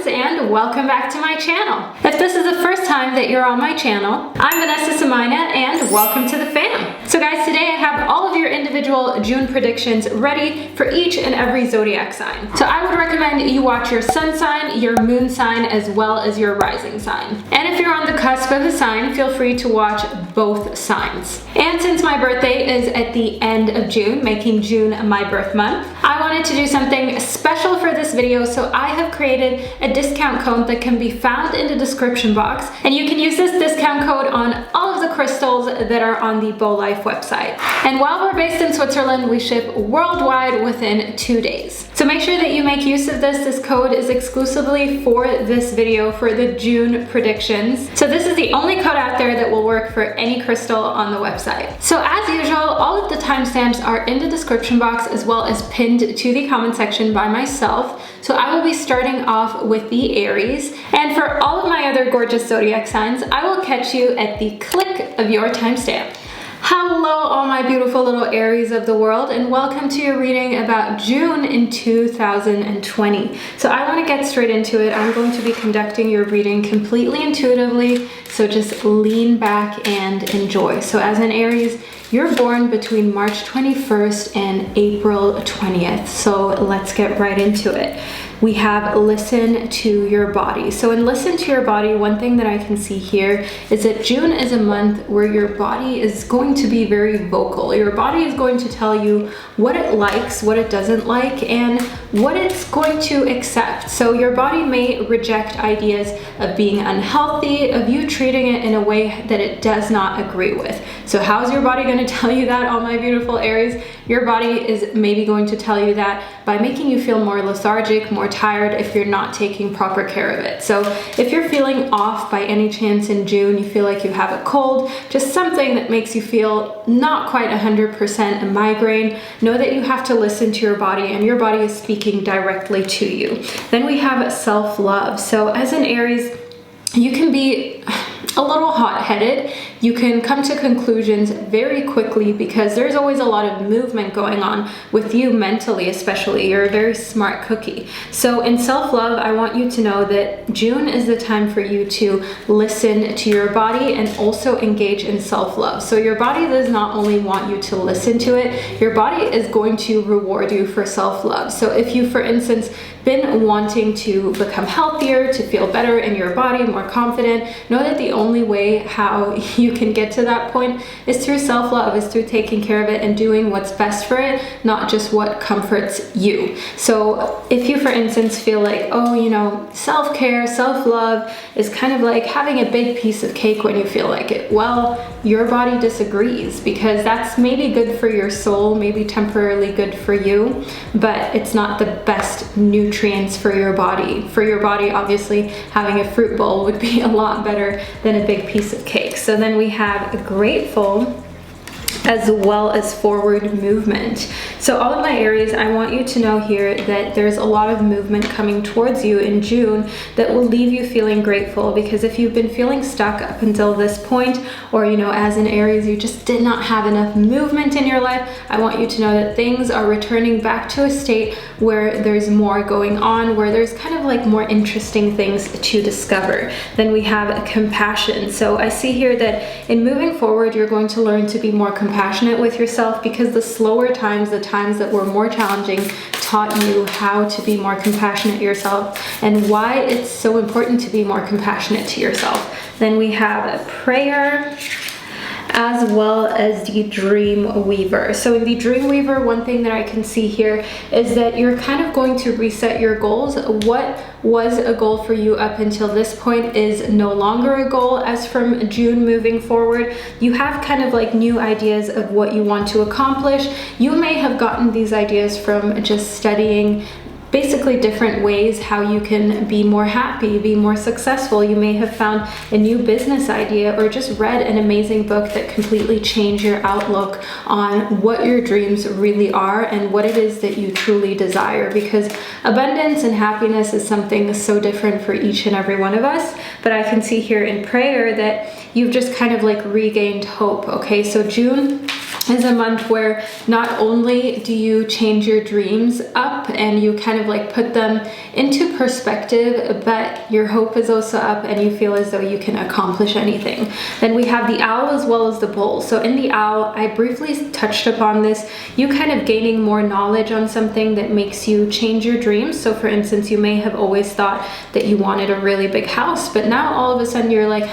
and welcome back to my channel. If this is the first time that you're on my channel, I'm Vanessa and I and welcome to the fam. So guys, today I have all of your individual June predictions ready for each and every zodiac sign. So I would recommend you watch your sun sign, your moon sign, as well as your rising sign. And if you're on the cusp of a sign, feel free to watch both signs. And since my birthday is at the end of June, making June my birth month, I wanted to do something special for this video, so I have created a discount code that can be found in the description box, and you can use this discount code on all of the crystals that are on the Bow Life website. And while we're based in Switzerland, we ship worldwide within 2 days. So make sure that you make use of this. This code is exclusively for this video for the June predictions. So this is the only code out there that will work for any crystal on the website. So as usual, all of the timestamps are in the description box as well as pinned to the comment section by myself. So I will be starting off with the Aries, and for all of my other gorgeous zodiac signs, I will catch you at the click of your timestamp. Hello all my beautiful little Aries of the world, and welcome to your reading about June in 2020. So I want to get straight into it. I'm going to be conducting your reading completely intuitively, so just lean back and enjoy. So as an Aries, you're born between March 21st and April 20th. So let's get right into it. We have listen to your body. So in listen to your body, one thing that I can see here is that June is a month where your body is going to be very vocal. Your body is going to tell you what it likes, what it doesn't like, and what it's going to accept. So your body may reject ideas of being unhealthy, of you treating it in a way that it does not agree with. So how's your body going to tell you that, all my beautiful Aries? Your body is maybe going to tell you that by making you feel more lethargic, more tired if you're not taking proper care of it. So if you're feeling off by any chance in June, you feel like you have a cold, just something that makes you feel not quite 100% a migraine, know that you have to listen to your body, and your body is speaking directly to you. Then we have self-love. So as an Aries, you can be a little hot-headed. You can come to conclusions very quickly because there's always a lot of movement going on with you mentally, especially. You're a very smart cookie. So in self-love, I want you to know that June is the time for you to listen to your body and also engage in self-love. So your body does not only want you to listen to it, your body is going to reward you for self-love. So if you, for instance, been wanting to become healthier, to feel better in your body, more confident, know that the only way how you can get to that point is through self-love, is through taking care of it and doing what's best for it, not just what comforts you. So if you, for instance, feel like, oh, you know, self-care, self-love is kind of like having a big piece of cake when you feel like it, well, your body disagrees, because that's maybe good for your soul, maybe temporarily good for you, but it's not the best nutrients for your body. For your body, obviously, having a fruit bowl would be a lot better than a big piece of cake. So then we have grateful as well as forward movement. So all of my Aries, I want you to know here that there's a lot of movement coming towards you in June that will leave you feeling grateful, because if you've been feeling stuck up until this point, or, you know, as an Aries, you just did not have enough movement in your life, I want you to know that things are returning back to a state where there's more going on, where there's kind of like more interesting things to discover. Then we have compassion. So I see here that in moving forward, you're going to learn to be more compassionate with yourself, because the slower times, the times that were more challenging, taught you how to be more compassionate yourself and why it's so important to be more compassionate to yourself. Then we have a prayer as well as the dream weaver. So in the dream weaver, one thing that I can see here is that you're kind of going to reset your goals. What was a goal for you up until this point is no longer a goal as from June moving forward. You have kind of like new ideas of what you want to accomplish. You may have gotten these ideas from just studying basically different ways how you can be more happy, be more successful. You may have found a new business idea or just read an amazing book that completely changed your outlook on what your dreams really are and what it is that you truly desire, because abundance and happiness is something so different for each and every one of us. But I can see here in prayer that you've just kind of like regained hope. Okay, so June is a month where not only do you change your dreams up and you kind of like put them into perspective, but your hope is also up and you feel as though you can accomplish anything. Then we have the owl as well as the bull. So in the owl, I briefly touched upon this, you kind of gaining more knowledge on something that makes you change your dreams. So for instance, you may have always thought that you wanted a really big house, but now all of a sudden you're like,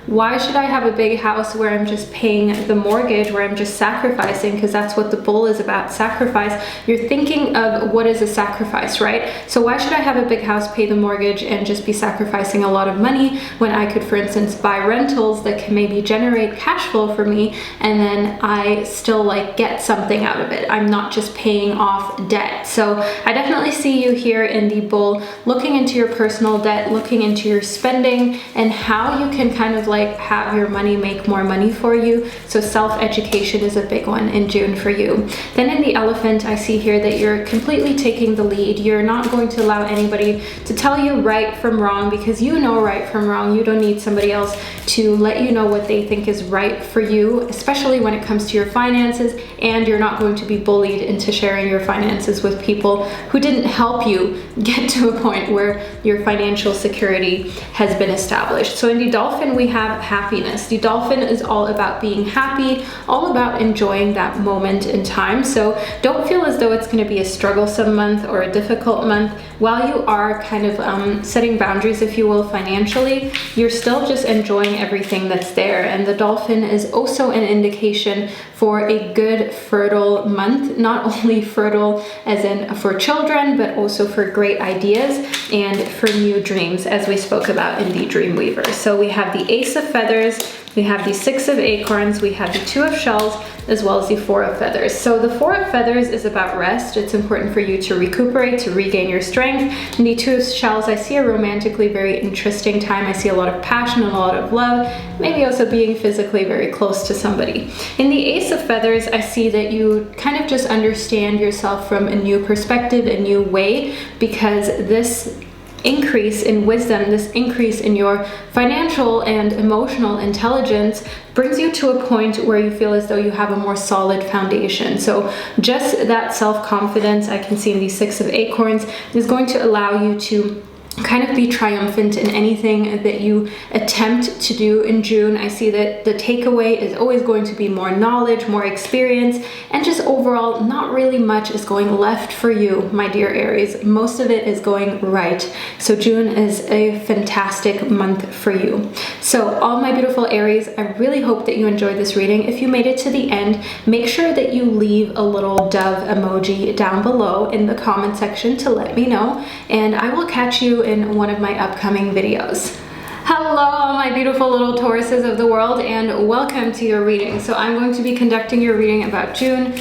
why should I have a big house where I'm just paying the mortgage, where I'm just sacrificing? Because that's what the bull is about, sacrifice. You're thinking of what is a sacrifice, right? So why should I have a big house, pay the mortgage, and just be sacrificing a lot of money when I could, for instance, buy rentals that can maybe generate cash flow for me, and then I still like get something out of it. I'm not just paying off debt. So I definitely see you here in the bull, looking into your personal debt, looking into your spending, and how you can kind of like have your money make more money for you. So self-education is a big one in June for you. Then in the elephant, I see here that you're completely taking the lead. You're not going to allow anybody to tell you right from wrong, because you know right from wrong. You don't need somebody else to let you know what they think is right for you, especially when it comes to your finances. And you're not going to be bullied into sharing your finances with people who didn't help you get to a point where your financial security has been established. So in the dolphin, we have happiness. The dolphin is all about being happy, all about enjoying that moment in time. So don't feel as though it's going to be a strugglesome month or a difficult month. While you are kind of setting boundaries, if you will, financially, you're still just enjoying everything that's there. And the dolphin is also an indication for a good fertile month, not only fertile as in for children, but also for great ideas and for new dreams, as we spoke about in the Dream Weaver. So we have the Ace of Feathers, we have the 6 of Acorns, we have the 2 of Shells, as well as the 4 of Feathers. So the 4 of Feathers is about rest. It's important for you to recuperate, to regain your strength. And the 2 of Shells, I see a romantically very interesting time. I see a lot of passion and a lot of love, maybe also being physically very close to somebody. In the Ace of Feathers, I see that you kind of just understand yourself from a new perspective, a new way, because this increase in wisdom, this increase in your financial and emotional intelligence brings you to a point where you feel as though you have a more solid foundation. So just that self-confidence I can see in the 6 of Acorns is going to allow you to kind of be triumphant in anything that you attempt to do in June. I see that the takeaway is always going to be more knowledge, more experience, and just overall not really much is going left for you, my dear Aries. Most of it is going right. So June is a fantastic month for you. So all my beautiful Aries, I really hope that you enjoyed this reading. If you made it to the end, make sure that you leave a little dove emoji down below in the comment section to let me know, and I will catch you in one of my upcoming videos. Hello, all my beautiful little Tauruses of the world, and welcome to your reading. So I'm going to be conducting your reading about June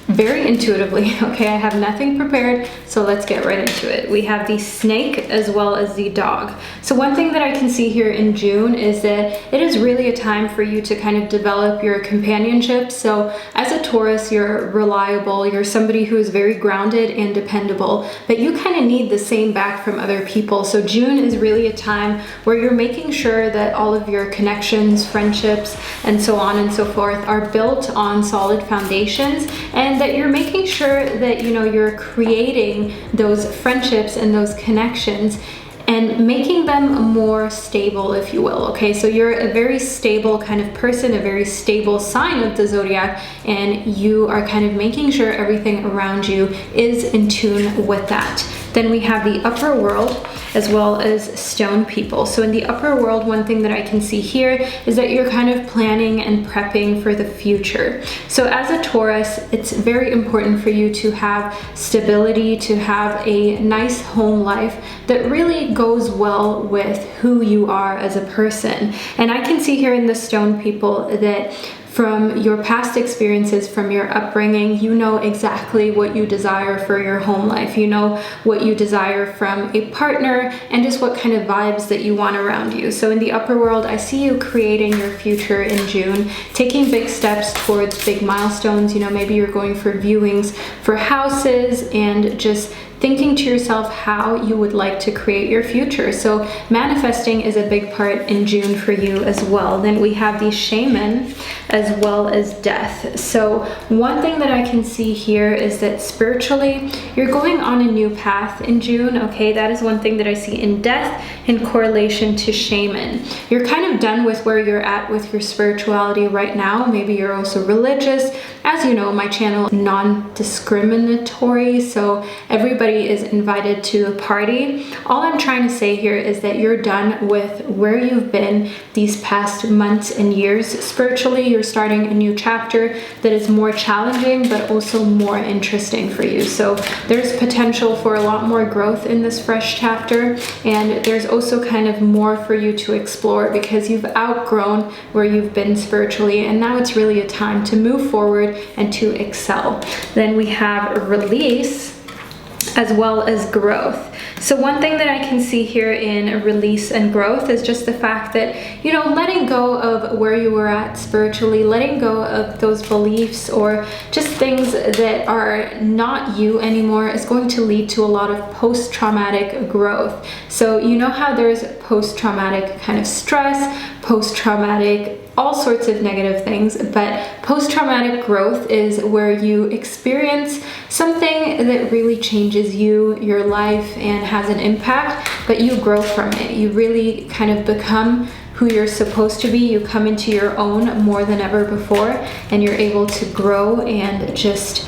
very intuitively, okay? I have nothing prepared, so let's get right into it. We have the snake as well as the dog. So one thing that I can see here in June is that it is really a time for you to kind of develop your companionship. So as a Taurus, you're reliable, you're somebody who is very grounded and dependable, but you kind of need the same back from other people. So June is really a time where you're making sure that all of your connections, friendships, and so on and so forth are built on solid foundations, and that you're making sure that, you know, you're creating those friendships and those connections and making them more stable, if you will, okay? So you're a very stable kind of person, a very stable sign of the zodiac, and you are kind of making sure everything around you is in tune with that. Then we have the upper world as well as stone people. So in the upper world, one thing that I can see here is that you're kind of planning and prepping for the future. So as a Taurus, it's very important for you to have stability, to have a nice home life that really goes well with who you are as a person. And I can see here in the stone people that from your past experiences, from your upbringing, you know exactly what you desire for your home life. You know what you desire from a partner and just what kind of vibes that you want around you. So in the upper world, I see you creating your future in June, taking big steps towards big milestones. You know, maybe you're going for viewings for houses and just thinking to yourself how you would like to create your future. So manifesting is a big part in June for you as well. Then we have the shaman as well as death. So one thing that I can see here is that spiritually you're going on a new path in June. Okay, that is one thing that I see in death in correlation to shaman. You're kind of done with where you're at with your spirituality right now. Maybe you're also religious. As you know, my channel is non-discriminatory, so everybody is invited to a party. All I'm trying to say here is that you're done with where you've been these past months and years. Spiritually, you're starting a new chapter that is more challenging but also more interesting for you. So there's potential for a lot more growth in this fresh chapter, and there's also kind of more for you to explore because you've outgrown where you've been spiritually, and now it's really a time to move forward and to excel. Then we have release as well as growth. So one thing that I can see here in release and growth is just the fact that, you know, letting go of where you were at spiritually, letting go of those beliefs or just things that are not you anymore is going to lead to a lot of post-traumatic growth. So you know how there's post-traumatic kind of stress, post-traumatic all sorts of negative things, but post-traumatic growth is where you experience something that really changes you, your life, and has an impact, but you grow from it. You really kind of become who you're supposed to be. You come into your own more than ever before, and you're able to grow and just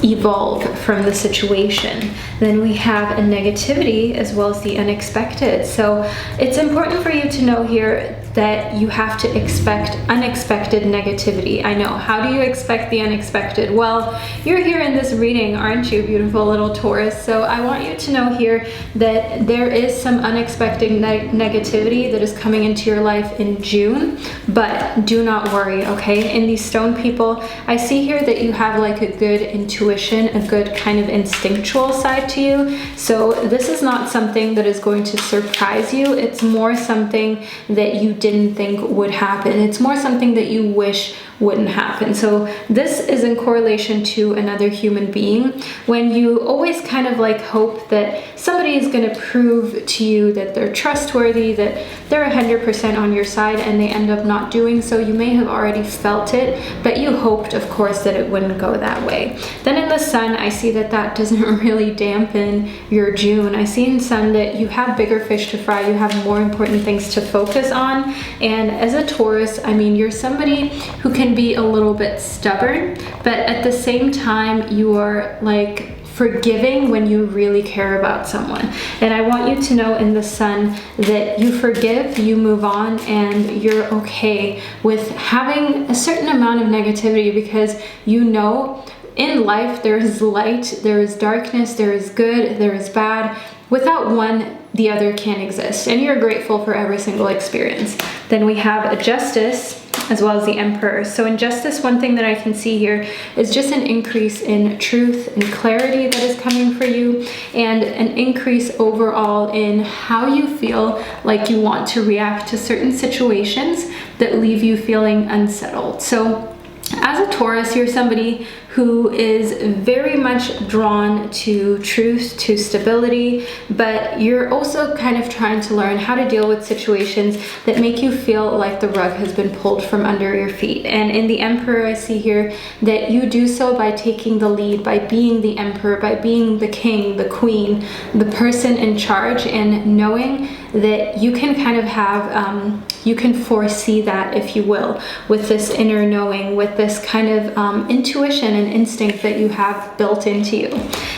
evolve from the situation. Then we have a negativity as well as the unexpected. So it's important for you to know here that you have to expect unexpected negativity. I know. How do you expect the unexpected? Well, you're here in this reading, aren't you, beautiful little Taurus? So I want you to know here that there is some unexpected negativity that is coming into your life in June, but do not worry, okay? In these stone people, I see here that you have like a good intuition, a good kind of instinctual side to you. So this is not something that is going to surprise you. It's more something that you didn't think would happen. It's more something that you wish wouldn't happen. So this is in correlation to another human being. When you always kind of like hope that somebody is going to prove to you that they're trustworthy, that they're 100% on your side, and they end up not doing so, you may have already felt it, but you hoped, of course, that it wouldn't go that way. Then in the sun, I see that that doesn't really dampen your June. I see in sun that you have bigger fish to fry, you have more important things to focus on, and as a Taurus, I mean, you're somebody who can be a little bit stubborn, but at the same time, you are like forgiving when you really care about someone. And I want you to know in the sun that you forgive, you move on, and you're okay with having a certain amount of negativity because you know in life there is light, there is darkness, there is good, there is bad. Without one, the other can't exist, and you're grateful for every single experience. Then we have a justice as well as the emperor. So in justice, one thing that I can see here is just an increase in truth and clarity that is coming for you, and an increase overall in how you feel like you want to react to certain situations that leave you feeling unsettled. So as a Taurus, you're somebody who is very much drawn to truth, to stability, but you're also kind of trying to learn how to deal with situations that make you feel like the rug has been pulled from under your feet. And in the Emperor, I see here that you do so by taking the lead, by being the Emperor, by being the king, the queen, the person in charge, and knowing that you can kind of have, you can foresee that, if you will, with this inner knowing, with this kind of intuition and instinct that you have built into you.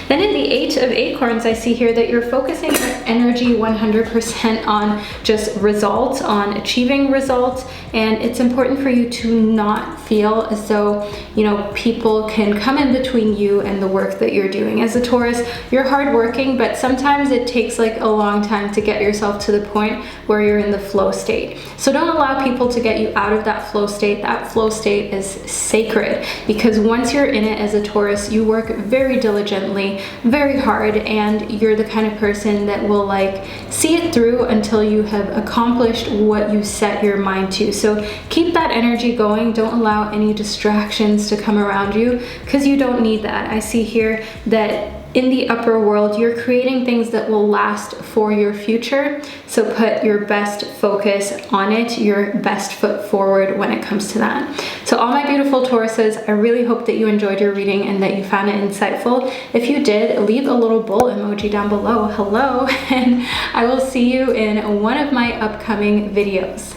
Then in the Eight of Acorns, I see here that you're focusing your energy 100% on just results, on achieving results, and it's important for you to not feel as though, you know, people can come in between you and the work that you're doing. As a Taurus, you're hardworking, but sometimes it takes like a long time to get yourself to the point where you're in the flow state. So don't allow people to get you out of that flow state. That flow state is sacred, because once you're in it as a Taurus, you work very diligently, very hard, and you're the kind of person that will like see it through until you have accomplished what you set your mind to. So keep that energy going. Don't allow any distractions to come around you, because you don't need that. I see here that in the upper world, you're creating things that will last for your future. So put your best focus on it, your best foot forward when it comes to that. So all my beautiful Tauruses, I really hope that you enjoyed your reading and that you found it insightful. If you did, leave a little bull emoji down below. Hello, and I will see you in one of my upcoming videos.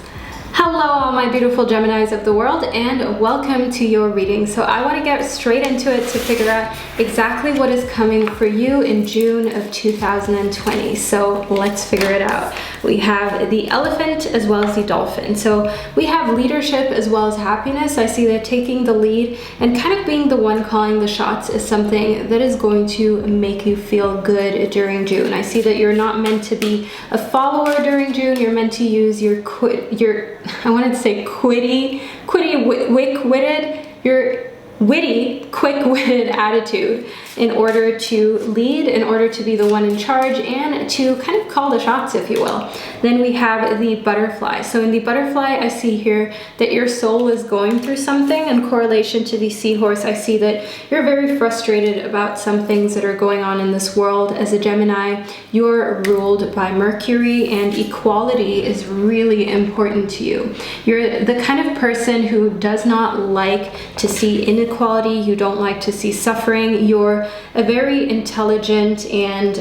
Hello all my beautiful Geminis of the world, and welcome to your reading. So I want to get straight into it to figure out exactly what is coming for you in June of 2020. So let's figure it out. We have the elephant as well as the dolphin. So we have leadership as well as happiness. I see that taking the lead and kind of being the one calling the shots is something that is going to make you feel good during June. I see that you're not meant to be a follower during June. You're meant to use your I wanted to say witty, quick-witted attitude in order to lead, in order to be the one in charge, and to kind of call the shots, if you will. Then we have the butterfly. So in the butterfly, I see here that your soul is going through something. In correlation to the seahorse, I see that you're very frustrated about some things that are going on in this world. As a Gemini, you're ruled by Mercury, and equality is really important to you. You're the kind of person who does not like to see inequality. You don't like to see suffering. You're a very intelligent and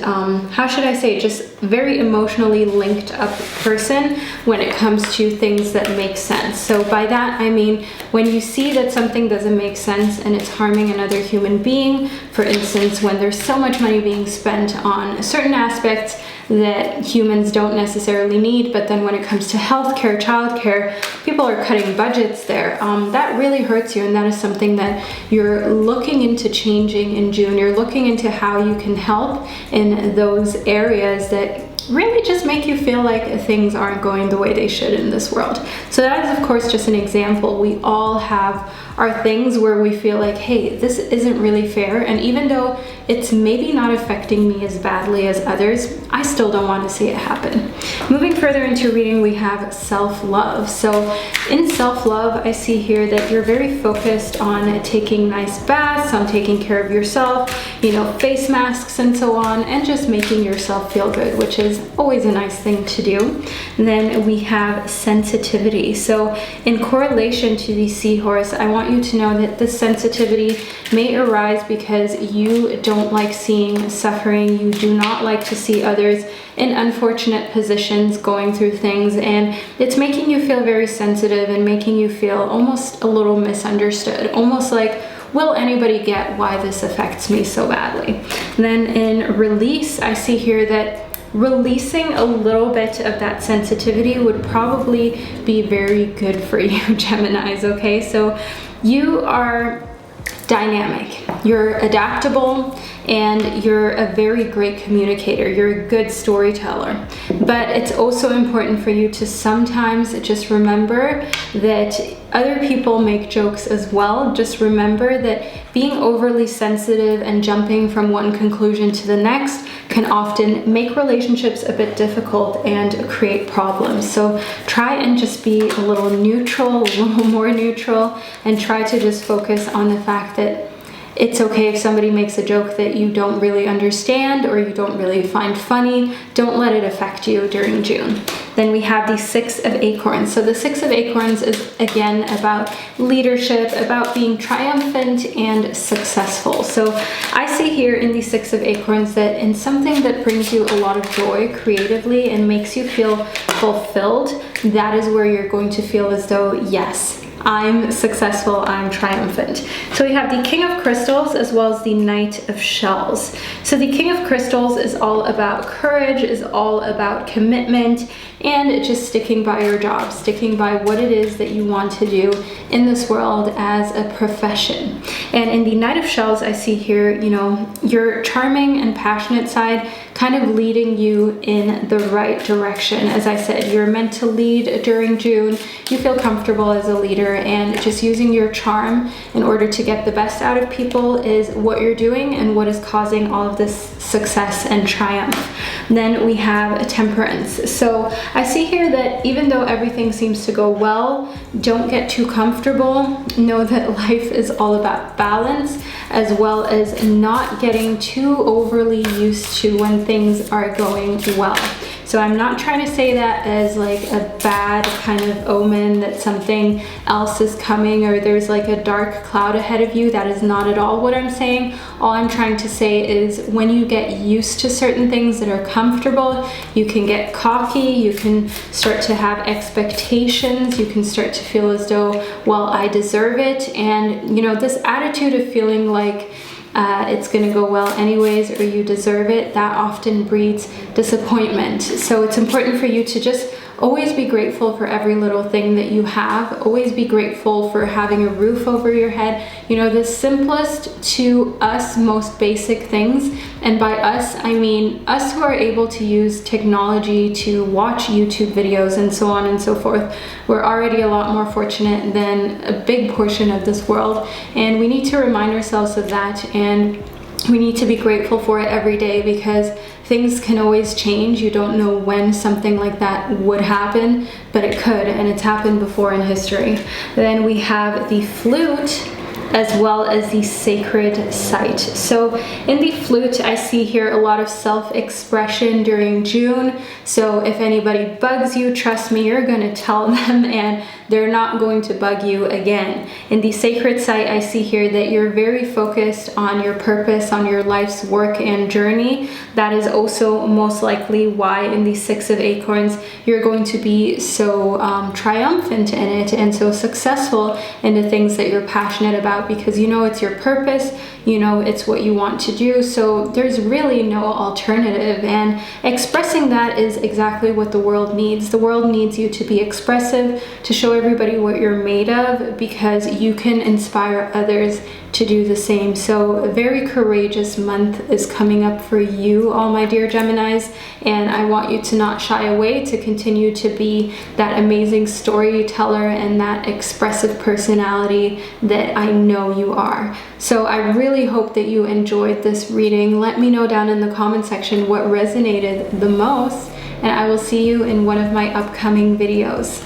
how should I say, just very emotionally linked up person when it comes to things that make sense. So by that I mean, when you see that something doesn't make sense and it's harming another human being, for instance, when there's so much money being spent on certain aspects that humans don't necessarily need, but then when it comes to healthcare, childcare, people are cutting budgets there. That really hurts you, and that is something that you're looking into changing in June. You're looking into how you can help in those areas that really just make you feel like things aren't going the way they should in this world. So that is of course just an example. We all have our things where we feel like, hey, this isn't really fair, and even though it's maybe not affecting me as badly as others, I still don't want to see it happen. Moving further into reading, we have self-love. So in self-love, I see here that you're very focused on taking nice baths, on taking care of yourself, you know, face masks and so on, and just making yourself feel good, which is always a nice thing to do. And then we have sensitivity. So in correlation to the seahorse, I want you to know that this sensitivity may arise because you don't like seeing suffering. You do not like to see others in unfortunate positions going through things, and it's making you feel very sensitive and making you feel almost a little misunderstood, almost like, will anybody get why this affects me so badly? And then in release, I see here that releasing a little bit of that sensitivity would probably be very good for you, Geminis, okay? So you are dynamic, you're adaptable, and you're a very great communicator. You're a good storyteller. But it's also important for you to sometimes just remember that other people make jokes as well. Just remember that being overly sensitive and jumping from one conclusion to the next can often make relationships a bit difficult and create problems. So try and just be a little neutral, a little more neutral, and try to just focus on the fact that it's okay if somebody makes a joke that you don't really understand or you don't really find funny. Don't let it affect you during June. Then we have the Six of Acorns. So the Six of Acorns is again about leadership, about being triumphant and successful. So I see here in the Six of Acorns that in something that brings you a lot of joy creatively and makes you feel fulfilled, that is where you're going to feel as though, yes, I'm successful, I'm triumphant. So we have the King of Crystals as well as the Knight of Shells. So So the King of Crystals is all about courage, is all about commitment, and just sticking by your job, sticking by what it is that you want to do in this world as a profession. And in the Knight of Shells, I see here, you know, your charming and passionate side kind of leading you in the right direction. As I said, you're meant to lead during June. You feel comfortable as a leader, and just using your charm in order to get the best out of people is what you're doing and what is causing all of this success and triumph. Then we have a Temperance. So I see here that even though everything seems to go well, don't get too comfortable. Know that life is all about balance, as well as not getting too overly used to when things are going well. So I'm not trying to say that as like a bad kind of omen that something else is coming or there's like a dark cloud ahead of you. That is not at all what I'm saying. All I'm trying to say is when you get used to certain things that are comfortable, you can get cocky, you can start to have expectations, you can start to feel as though, well, I deserve it. And you know, this attitude of feeling like it's gonna go well anyways, or you deserve it, that often breeds disappointment. So it's important for you to just always be grateful for every little thing that you have. Always be grateful for having a roof over your head. You know, the simplest to us, most basic things. And by us, I mean us who are able to use technology to watch YouTube videos and so on and so forth. We're already a lot more fortunate than a big portion of this world. And we need to remind ourselves of that. And we need to be grateful for it every day, because things can always change. You don't know when something like that would happen, but it could, and it's happened before in history. Then we have the Flute, as well as the Sacred Sight. So in the Flute, I see here a lot of self-expression during June. So if anybody bugs you, trust me, you're gonna tell them and they're not going to bug you again. In the Sacred Sight, I see here that you're very focused on your purpose, on your life's work and journey. That is also most likely why in the Six of Acorns, you're going to be so triumphant in it and so successful in the things that you're passionate about, because you know it's your purpose, you know it's what you want to do, so there's really no alternative. And expressing that is exactly what the world needs. The world needs you to be expressive, to show everybody what you're made of, because you can inspire others to do the same. So a very courageous month is coming up for you, all my dear Geminis, and I want you to not shy away, to continue to be that amazing storyteller and that expressive personality that I know you are. So I really hope that you enjoyed this reading. Let me know down in the comment section what resonated the most, and I will see you in one of my upcoming videos.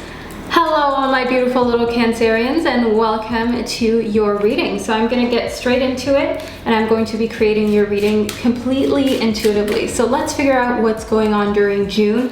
Hello all my beautiful little Cancerians, and welcome to your reading. So I'm going to get straight into it, and I'm going to be creating your reading completely intuitively. So let's figure out what's going on during June.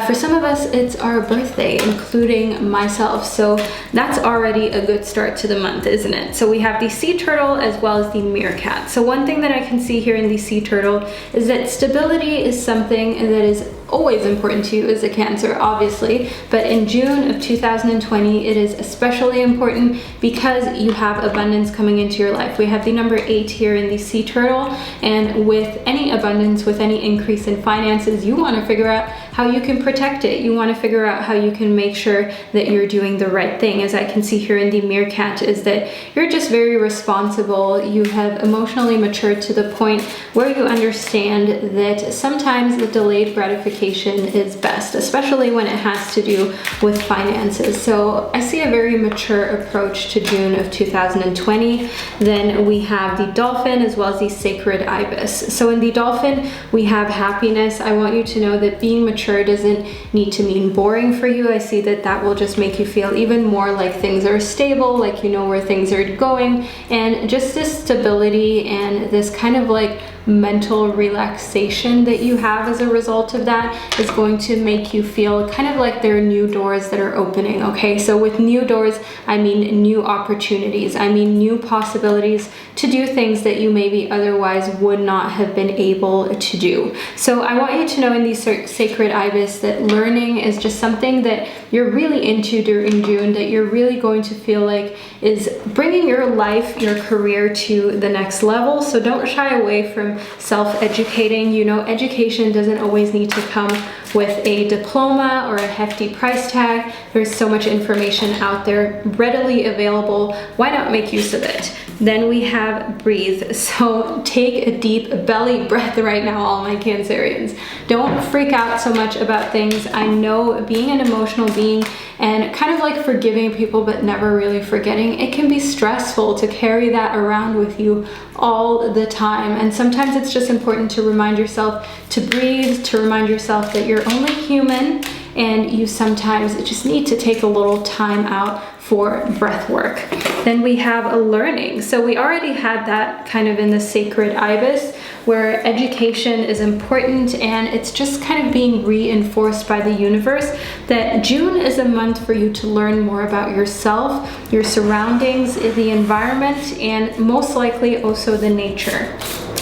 For some of us, it's our birthday, including myself. So that's already a good start to the month, isn't it? So we have the Sea Turtle as well as the Meerkat. So one thing that I can see here in the Sea Turtle is that stability is something that is always important to you as a Cancer, obviously, but in June of 2020 it is especially important because you have abundance coming into your life. We have the number 8 here in the Sea Turtle, and with any abundance, with any increase in finances, you want to figure out how you can protect it. You want to figure out how you can make sure that you're doing the right thing. As I can see here in the Meerkat, is that you're just very responsible. You have emotionally matured to the point where you understand that sometimes the delayed gratification is best, especially when it has to do with finances. So I see a very mature approach to June of 2020. Then we have the Dolphin as well as the Sacred Ibis. So in the Dolphin, we have happiness. I want you to know that being mature doesn't need to mean boring for you. I see that that will just make you feel even more like things are stable, like you know where things are going, and just this stability and this kind of like mental relaxation that you have as a result of that is going to make you feel kind of like there are new doors that are opening. Okay, so with new doors, I mean new opportunities, I mean new possibilities to do things that you maybe otherwise would not have been able to do. So I want you to know in the Sacred ibis that learning is just something that you're really into during June, that you're really going to feel like is bringing your life, your career to the next level. So don't shy away from self-educating. You know, education doesn't always need to come with a diploma or a hefty price tag. There's so much information out there readily available. Why not make use of it? Then we have breathe. So take a deep belly breath right now, all my Cancerians. Don't freak out so much about things. I know being an emotional being and kind of like forgiving people but never really forgetting, it can be stressful to carry that around with you all the time. And sometimes it's just important to remind yourself to breathe, to remind yourself that you're only human and you sometimes just need to take a little time out for breath work. Then we have a learning. So we already had that kind of in the sacred ibis, where education is important, and it's just kind of being reinforced by the universe that June is a month for you to learn more about yourself, your surroundings, the environment, and most likely also the nature.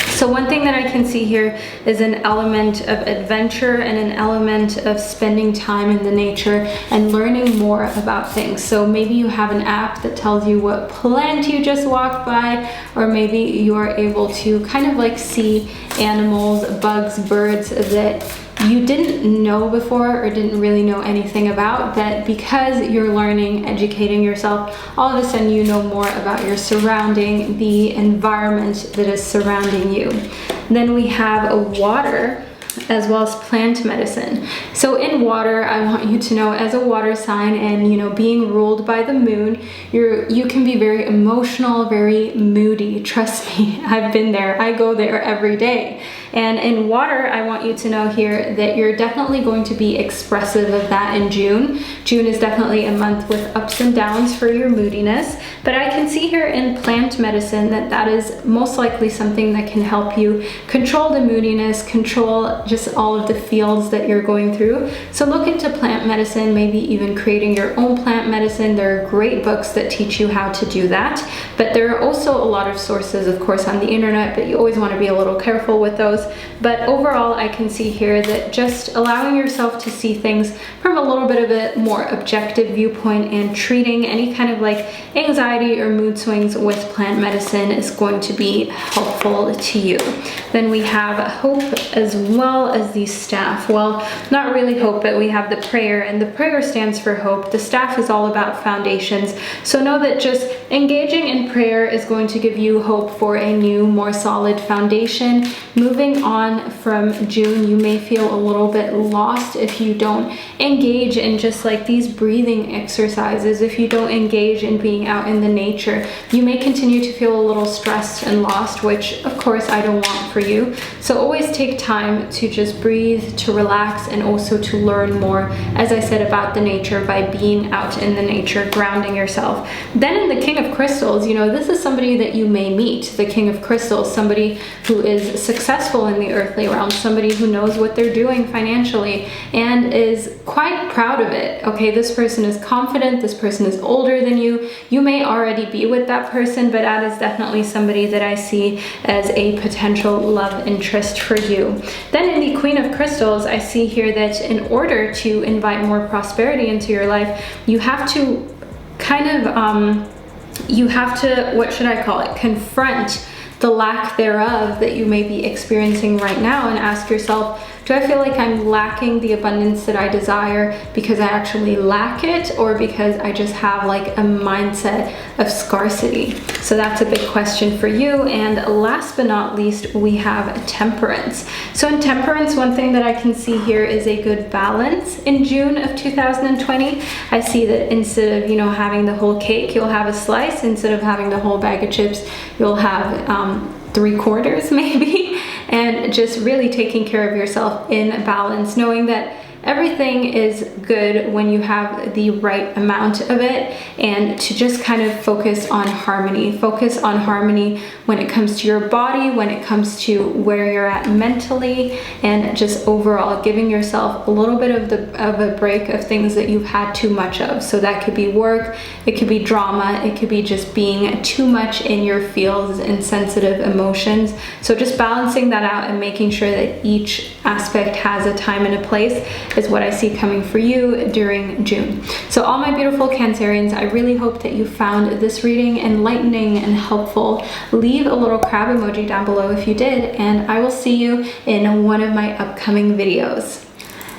So one thing that I can see here is an element of adventure and an element of spending time in the nature and learning more about things. So maybe you have an app that tells you what plant you just walked by, or maybe you are able to kind of like see animals, bugs, birds that you didn't know before or didn't really know anything about, that because you're learning, educating yourself, all of a sudden you know more about your surrounding, the environment that is surrounding you. Then we have a water as well as plant medicine. So in water, I want you to know, as a water sign and, you know, being ruled by the moon, you can be very emotional, very moody. Trust me, I've been there. I go there every day. And in water, I want you to know here that you're definitely going to be expressive of that in June. June is definitely a month with ups and downs for your moodiness, but I can see here in plant medicine that that is most likely something that can help you control the moodiness, control just all of the fields that you're going through. So look into plant medicine, maybe even creating your own plant medicine. There are great books that teach you how to do that, but there are also a lot of sources, of course, on the internet, but you always want to be a little careful with those. But overall, I can see here that just allowing yourself to see things from a little bit of a more objective viewpoint and treating any kind of like anxiety or mood swings with plant medicine is going to be helpful to you. Then we have hope as well as the staff. Well, not really hope, but we have the prayer, and the prayer stands for hope. The staff is all about foundations. So know that just engaging in prayer is going to give you hope for a new, more solid foundation. Moving on from June, you may feel a little bit lost if you don't engage in just like these breathing exercises. If you don't engage in being out in the nature, you may continue to feel a little stressed and lost, which of course I don't want for you. So always take time to just breathe, to relax, and also to learn more, as I said, about the nature by being out in the nature, grounding yourself. Then in the King of Crystals, you know, this is somebody that you may meet, the King of Crystals, somebody who is successful in the earthly realm, somebody who knows what they're doing financially and is quite proud of it. Okay, this person is confident, this person is older than you. You may already be with that person, but that is definitely somebody that I see as a potential love interest for you. Then in the Queen of Crystals, I see here that in order to invite more prosperity into your life, you have to kind of, you have to, what should I call it, confront the lack thereof that you may be experiencing right now and ask yourself, do I feel like I'm lacking the abundance that I desire because I actually lack it, or because I just have like a mindset of scarcity? So that's a big question for you. And last but not least, we have temperance. So in temperance, one thing that I can see here is a good balance in June of 2020. I see that instead of, you know, having the whole cake, you'll have a slice. Instead of having the whole bag of chips, you'll have 3/4 maybe. And just really taking care of yourself in balance, knowing that everything is good when you have the right amount of it, and to just kind of focus on harmony. Focus on harmony when it comes to your body, when it comes to where you're at mentally, and just overall giving yourself a little bit of a break of things that you've had too much of. So that could be work, it could be drama, it could be just being too much in your feels and sensitive emotions. So just balancing that out and making sure that each aspect has a time and a place is what I see coming for you during June. So all my beautiful Cancerians, I really hope that you found this reading enlightening and helpful. Leave a little crab emoji down below if you did, and I will see you in one of my upcoming videos.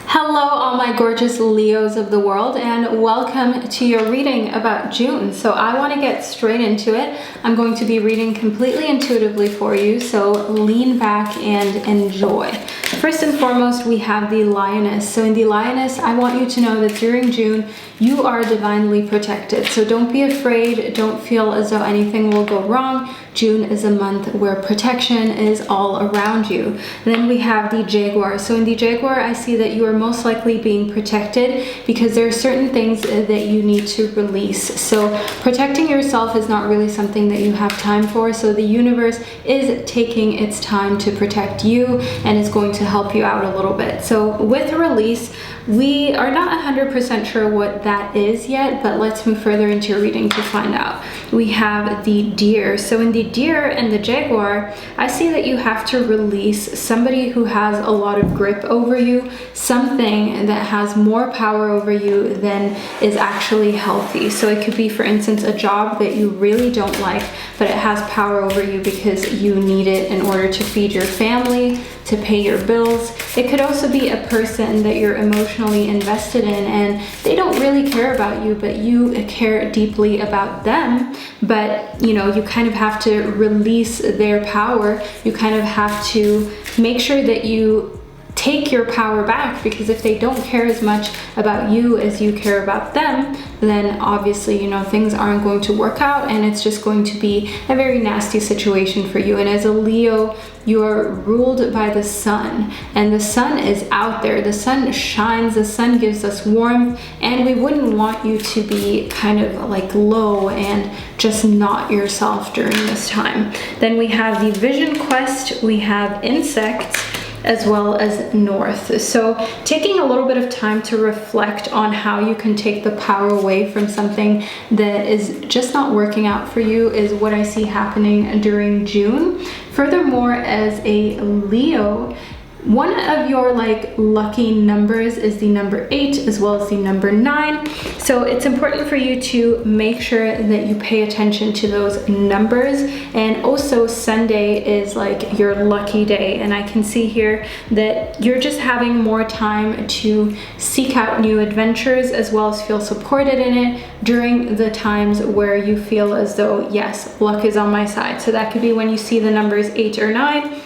Hello, all my gorgeous Leos of the world, and welcome to your reading about June. So I want to get straight into it. I'm going to be reading completely intuitively for you, so lean back and enjoy. First and foremost, we have the Lioness. So in the Lioness, I want you to know that during June, you are divinely protected. So don't be afraid. Don't feel as though anything will go wrong. June is a month where protection is all around you. Then we have the Jaguar. So in the Jaguar, I see that you are most likely being protected because there are certain things that you need to release. So protecting yourself is not really something that you have time for. So the universe is taking its time to protect you and is going to help you out a little bit. So with release, we are not 100% sure what that is yet, but let's move further into your reading to find out. We have the Deer. So in the Deer and the Jaguar, I see that you have to release somebody who has a lot of grip over you, something that has more power over you than is actually healthy. So it could be, for instance, a job that you really don't like, but it has power over you because you need it in order to feed your family, to pay your bills. It could also be a person that you're emotionally invested in and they don't really care about you, but you care deeply about them. But you know, you kind of have to release their power. You kind of have to make sure that you take your power back, because if they don't care as much about you as you care about them, then obviously, you know, things aren't going to work out and it's just going to be a very nasty situation for you. And as a Leo, you are ruled by the sun, and the sun is out there. The sun shines, the sun gives us warmth, and we wouldn't want you to be kind of like low and just not yourself during this time. Then we have the Vision Quest, we have Insects, as well as North. So taking a little bit of time to reflect on how you can take the power away from something that is just not working out for you is what I see happening during June. Furthermore, as a Leo, one of your lucky numbers is the number 8 as well as the number 9. So it's important for you to make sure that you pay attention to those numbers. And also Sunday is like your lucky day. And I can see here that you're just having more time to seek out new adventures as well as feel supported in it during the times where you feel as though, yes, luck is on my side. So that could be when you see the numbers 8 or 9.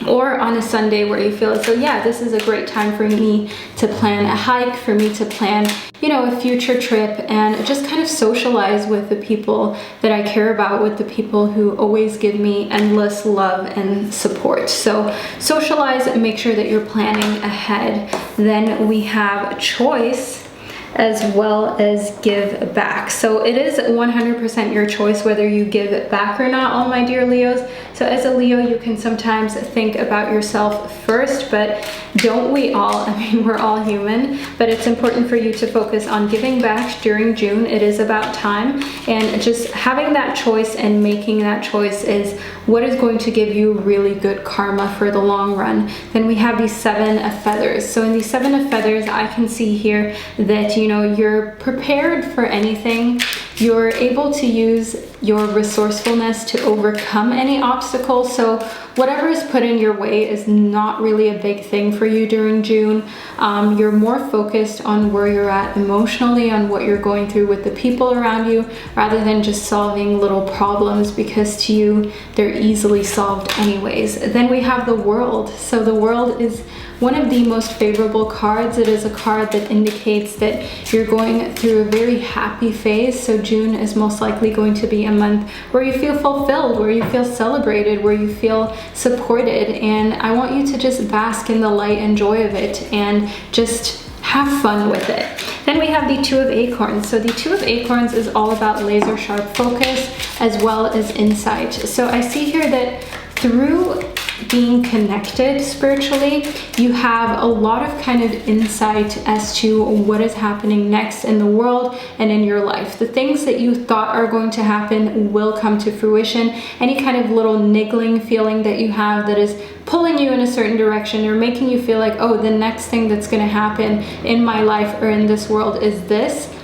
Or on a Sunday where you feel as though, yeah, this is a great time for me to plan a hike, for me to plan, you know, a future trip, and just kind of socialize with the people that I care about, with the people who always give me endless love and support. So socialize and make sure that you're planning ahead. Then we have Choice as well as Give Back. So it is 100% your choice whether you give it back or not, all my dear Leos. So as a Leo, you can sometimes think about yourself first, but don't we all? I mean, we're all human, but it's important for you to focus on giving back during June. It is about time, and just having that choice and making that choice is what is going to give you really good karma for the long run. Then we have the 7 of Feathers. So in the 7 of Feathers, I can see here that, you know, you're prepared for anything. You're able to use your resourcefulness to overcome any obstacles. So whatever is put in your way is not really a big thing for you during June. You're more focused on where you're at emotionally, on what you're going through with the people around you, rather than just solving little problems, because to you, they're easily solved anyways. Then we have the World. So the World is one of the most favorable cards. It is a card that indicates that you're going through a very happy phase. So June is most likely going to be a month where you feel fulfilled, where you feel celebrated, where you feel supported. And I want you to just bask in the light and joy of it and just have fun with it. Then we have the Two of Acorns. So the Two of Acorns is all about laser sharp focus as well as insight. So I see here that through being connected spiritually, you have a lot of kind of insight as to what is happening next in the world and in your life. The things that you thought are going to happen will come to fruition. Any kind of little niggling feeling that you have that is pulling you in a certain direction or making you feel like, oh, the next thing that's going to happen in my life or in this world is this.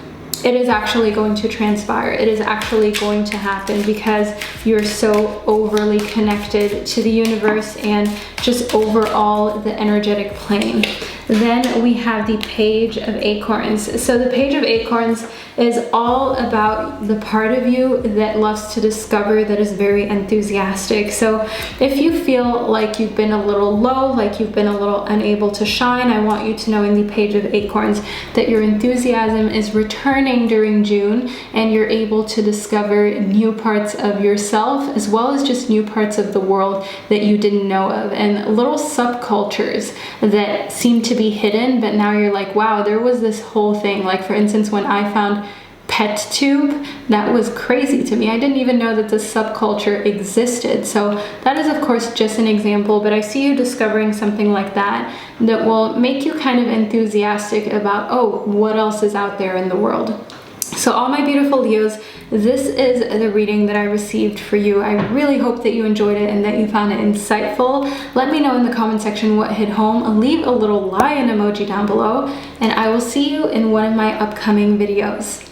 It is actually going to transpire. It is actually going to happen because you're so overly connected to the universe and just overall the energetic plane. Then we have the Page of Acorns. So the Page of Acorns is all about the part of you that loves to discover, that is very enthusiastic. So if you feel like you've been a little low, like you've been a little unable to shine, I want you to know in the Page of Acorns that your enthusiasm is returning during June and you're able to discover new parts of yourself as well as just new parts of the world that you didn't know of, and little subcultures that seem to be hidden, but now you're like, wow, there was this whole thing. Like for instance, when I found pet tube, that was crazy to me. I didn't even know that this subculture existed. So that is of course just an example, but I see you discovering something like that that will make you kind of enthusiastic about, oh, what else is out there in the world. So all my beautiful Leos, this is the reading that I received for you. I really hope that you enjoyed it and that you found it insightful. Let me know in the comment section what hit home. Leave a little lion emoji down below, and I will see you in one of my upcoming videos.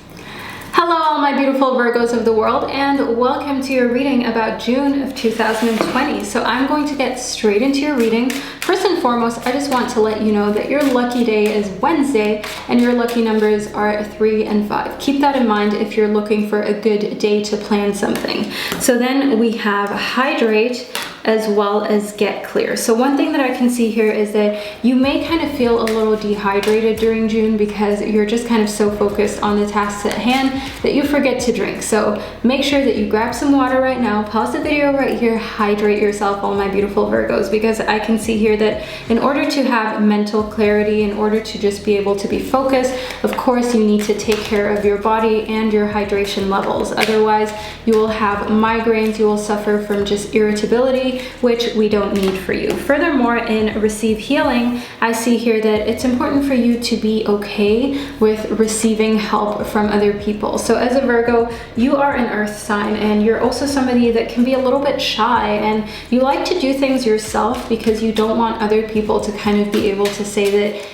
Hello all my beautiful Virgos of the world, and welcome to your reading about June of 2020. So I'm going to get straight into your reading. First and foremost, I just want to let you know that your lucky day is Wednesday and your lucky numbers are 3 and 5. Keep that in mind if you're looking for a good day to plan something. So then we have hydrate as well as get clear. So one thing that I can see here is that you may kind of feel a little dehydrated during June because you're just kind of so focused on the tasks at hand that you forget to drink. So make sure that you grab some water right now, pause the video right here, hydrate yourself, all my beautiful Virgos, because I can see here that in order to have mental clarity, in order to just be able to be focused, of course you need to take care of your body and your hydration levels. Otherwise you will have migraines, you will suffer from just irritability, which we don't need for you. Furthermore, in receive healing, I see here that it's important for you to be okay with receiving help from other people. So as a Virgo, you are an earth sign and you're also somebody that can be a little bit shy and you like to do things yourself because you don't want other people to kind of be able to say that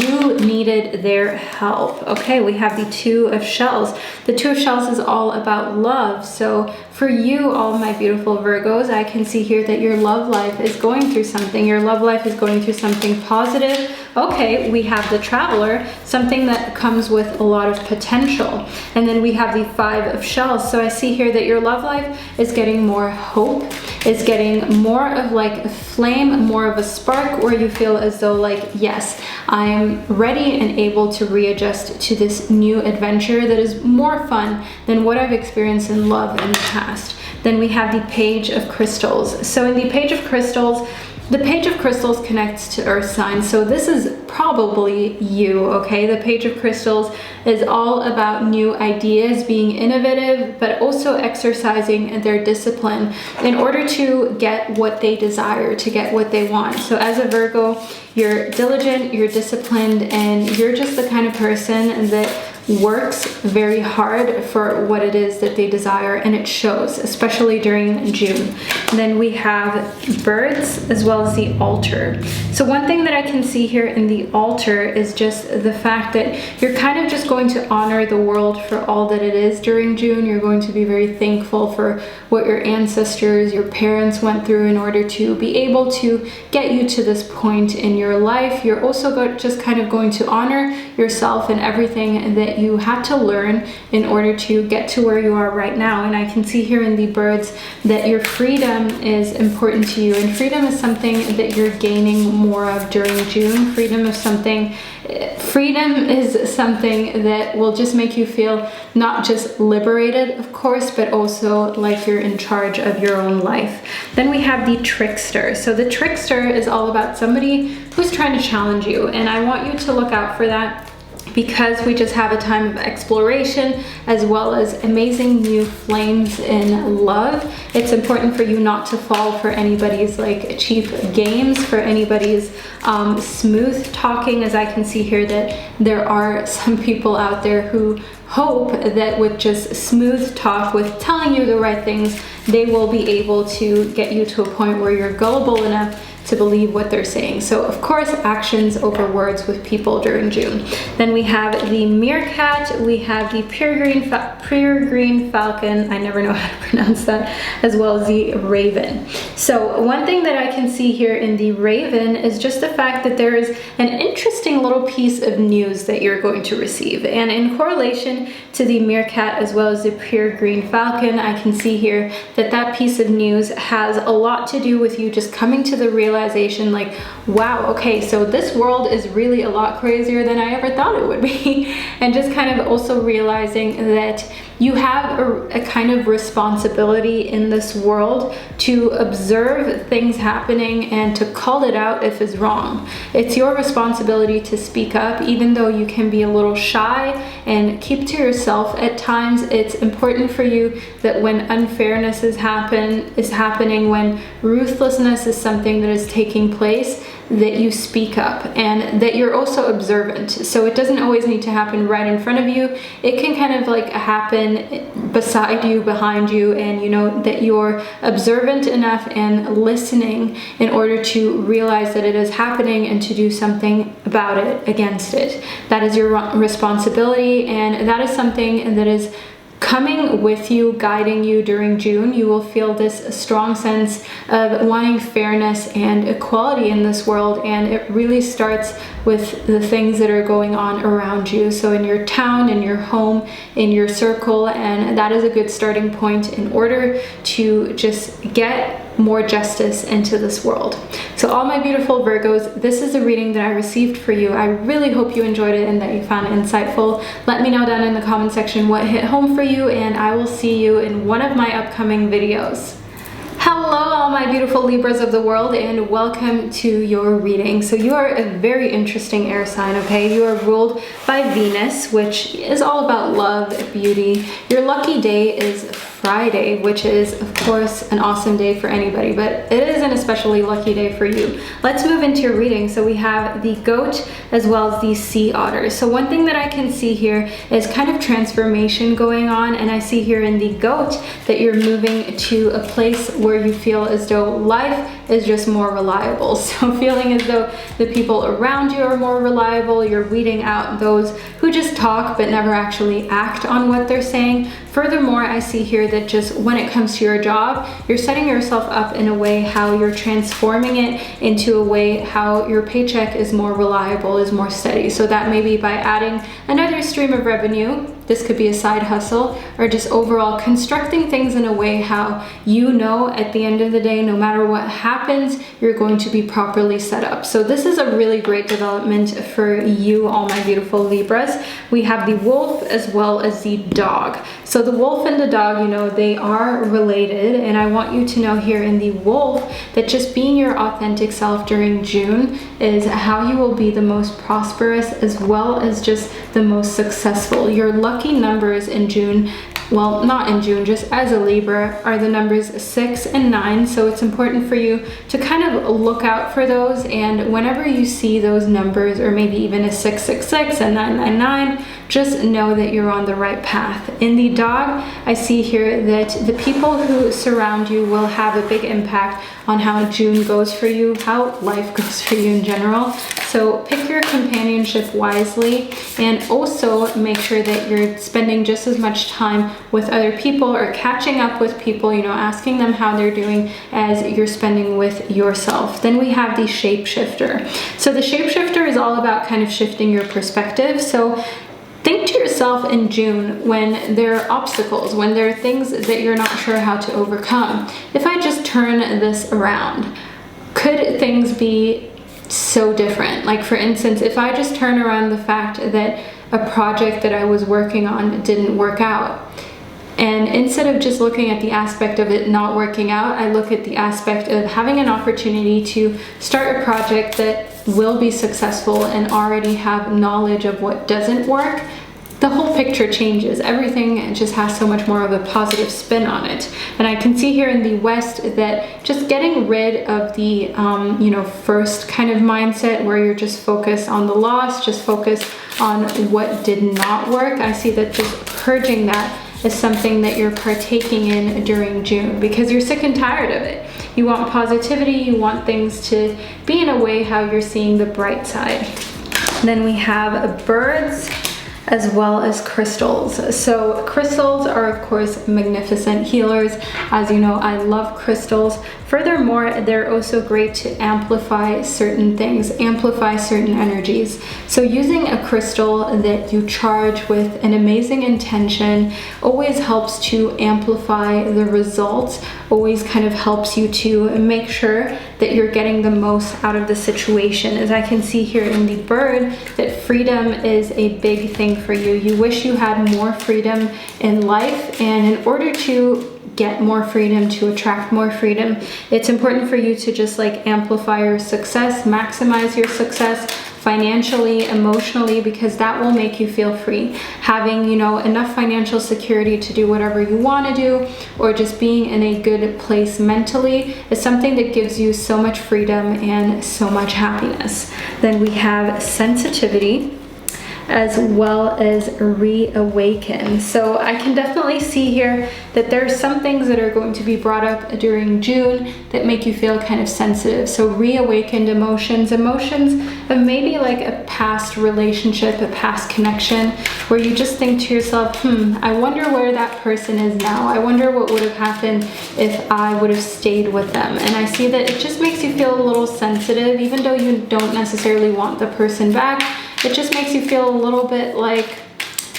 you needed their help. Okay, we have the Two of Shells. The Two of Shells is all about love. So for you, all my beautiful Virgos, I can see here that your love life is going through something. Your love life is going through something positive. Okay, we have the Traveler, something that comes with a lot of potential. And then we have the Five of Shells. So I see here that your love life is getting more hope, is getting more of like a flame, more of a spark, where you feel as though like, yes, I'm ready and able to readjust to this new adventure that is more fun than what I've experienced in love in the past. Then we have the Page of Crystals. So in the Page of Crystals, the Page of Crystals connects to earth signs, so this is probably you, okay? The Page of Crystals is all about new ideas, being innovative, but also exercising their discipline in order to get what they desire, to get what they want. So as a Virgo, you're diligent, you're disciplined, and you're just the kind of person that works very hard for what it is that they desire, and it shows, especially during June. And then we have birds as well as the altar. So one thing that I can see here in the altar is just the fact that you're kind of just going to honor the world for all that it is during June. You're going to be very thankful for what your ancestors, your parents went through in order to be able to get you to this point in your life. You're also just kind of going to honor yourself and everything that that you had to learn in order to get to where you are right now. And I can see here in the birds that your freedom is important to you, and freedom is something that you're gaining more of during June. Freedom is something that will just make you feel not just liberated, of course, but also like you're in charge of your own life. Then we have the trickster. So the trickster is all about somebody who's trying to challenge you, and I want you to look out for that, because we just have a time of exploration as well as amazing new flames in love. It's important for you not to fall for anybody's like cheap games, for anybody's smooth talking, as I can see here that there are some people out there who hope that with just smooth talk, with telling you the right things, they will be able to get you to a point where you're gullible enough to believe what they're saying. So of course, actions over words with people during June. Then we have the meerkat, we have the peregrine falcon, I never know how to pronounce that, as well as the raven. So one thing that I can see here in the raven is just the fact that there is an interesting little piece of news that you're going to receive. And in correlation to the meerkat as well as the peregrine falcon, I can see here that that piece of news has a lot to do with you just coming to the realization like, wow, okay, so this world is really a lot crazier than I ever thought it would be. And just kind of also realizing that you have a kind of responsibility in this world to observe things happening and to call it out if it's wrong. It's your responsibility to speak up, even though you can be a little shy and keep to yourself at times. It's important for you that when unfairness is happening, when ruthlessness is something that is taking place, that you speak up and that you're also observant. So it doesn't always need to happen right in front of you. It can kind of like happen beside you, behind you, and you know that you're observant enough and listening in order to realize that it is happening and to do something about it, against it. That is your responsibility, and that is something that is coming with you, guiding you during June. You will feel this strong sense of wanting fairness and equality in this world, and it really starts with the things that are going on around you. So in your town, in your home, in your circle, and that is a good starting point in order to just get more justice into this world. So all my beautiful Virgos, this is a reading that I received for you. I really hope you enjoyed it and that you found it insightful. Let me know down in the comment section what hit home for you, and I will see you in one of my upcoming videos. Hello all my beautiful Libras of the world, and welcome to your reading. So you are a very interesting air sign, okay? You are ruled by Venus, which is all about love, beauty. Your lucky day is Friday, which is of course an awesome day for anybody, but it is an especially lucky day for you. Let's move into your reading. So we have the goat as well as the sea otter. So one thing that I can see here is kind of transformation going on, and I see here in the goat that you're moving to a place where you feel as though life is just more reliable. So feeling as though the people around you are more reliable, you're weeding out those who just talk but never actually act on what they're saying. Furthermore, I see here that just when it comes to your job, you're setting yourself up in a way how you're transforming it into a way how your paycheck is more reliable, is more steady. So that may be by adding another stream of revenue. This could be a side hustle, or just overall constructing things in a way how you know at the end of the day, no matter what happens, you're going to be properly set up. So this is a really great development for you, all my beautiful Libras. We have the wolf as well as the dog. So the wolf and the dog, you know, they are related, and I want you to know here in the wolf that just being your authentic self during June is how you will be the most prosperous as well as just the most successful. Your lucky numbers in June, well, not in June, just as a Libra, are the numbers 6 and 9. So it's important for you to kind of look out for those, and whenever you see those numbers, or maybe even a 666 and 999, just know that you're on the right path. In the dog, I see here that the people who surround you will have a big impact on how June goes for you, how life goes for you in general. So pick your companionship wisely, and also make sure that you're spending just as much time with other people or catching up with people, you know, asking them how they're doing as you're spending with yourself. Then we have the shapeshifter. So the shapeshifter is all about kind of shifting your perspective. So think to yourself in June when there are obstacles, when there are things that you're not sure how to overcome. If I just turn this around, could things be so different? Like for instance, if I just turn around the fact that a project that I was working on didn't work out, and instead of just looking at the aspect of it not working out, I look at the aspect of having an opportunity to start a project that will be successful and already have knowledge of what doesn't work, the whole picture changes. Everything just has so much more of a positive spin on it. And I can see here in the West that just getting rid of the, first kind of mindset where you're just focused on the loss, just focus on what did not work. I see that just purging that is something that you're partaking in during June because you're sick and tired of it. You want positivity, you want things to be in a way how you're seeing the bright side. Then we have birds as well as crystals. So crystals are of course magnificent healers. As you know, I love crystals. Furthermore, they're also great to amplify certain things, amplify certain energies. So using a crystal that you charge with an amazing intention always helps to amplify the results, always kind of helps you to make sure that you're getting the most out of the situation. As I can see here in the bird, that freedom is a big thing for you. You wish you had more freedom in life, and in order to get more freedom, to attract more freedom, it's important for you to just like amplify your success, maximize your success financially, emotionally, because that will make you feel free. Having, enough financial security to do whatever you want to do, or just being in a good place mentally is something that gives you so much freedom and so much happiness. Then we have sensitivity as well as reawaken. So I can definitely see here that there are some things that are going to be brought up during June that make you feel kind of sensitive. So reawakened emotions of maybe like a past relationship, a past connection, where you just think to yourself, I wonder where that person is now. I wonder what would have happened if I would have stayed with them. And I see that it just makes you feel a little sensitive, even though you don't necessarily want the person back. It just makes you feel a little bit like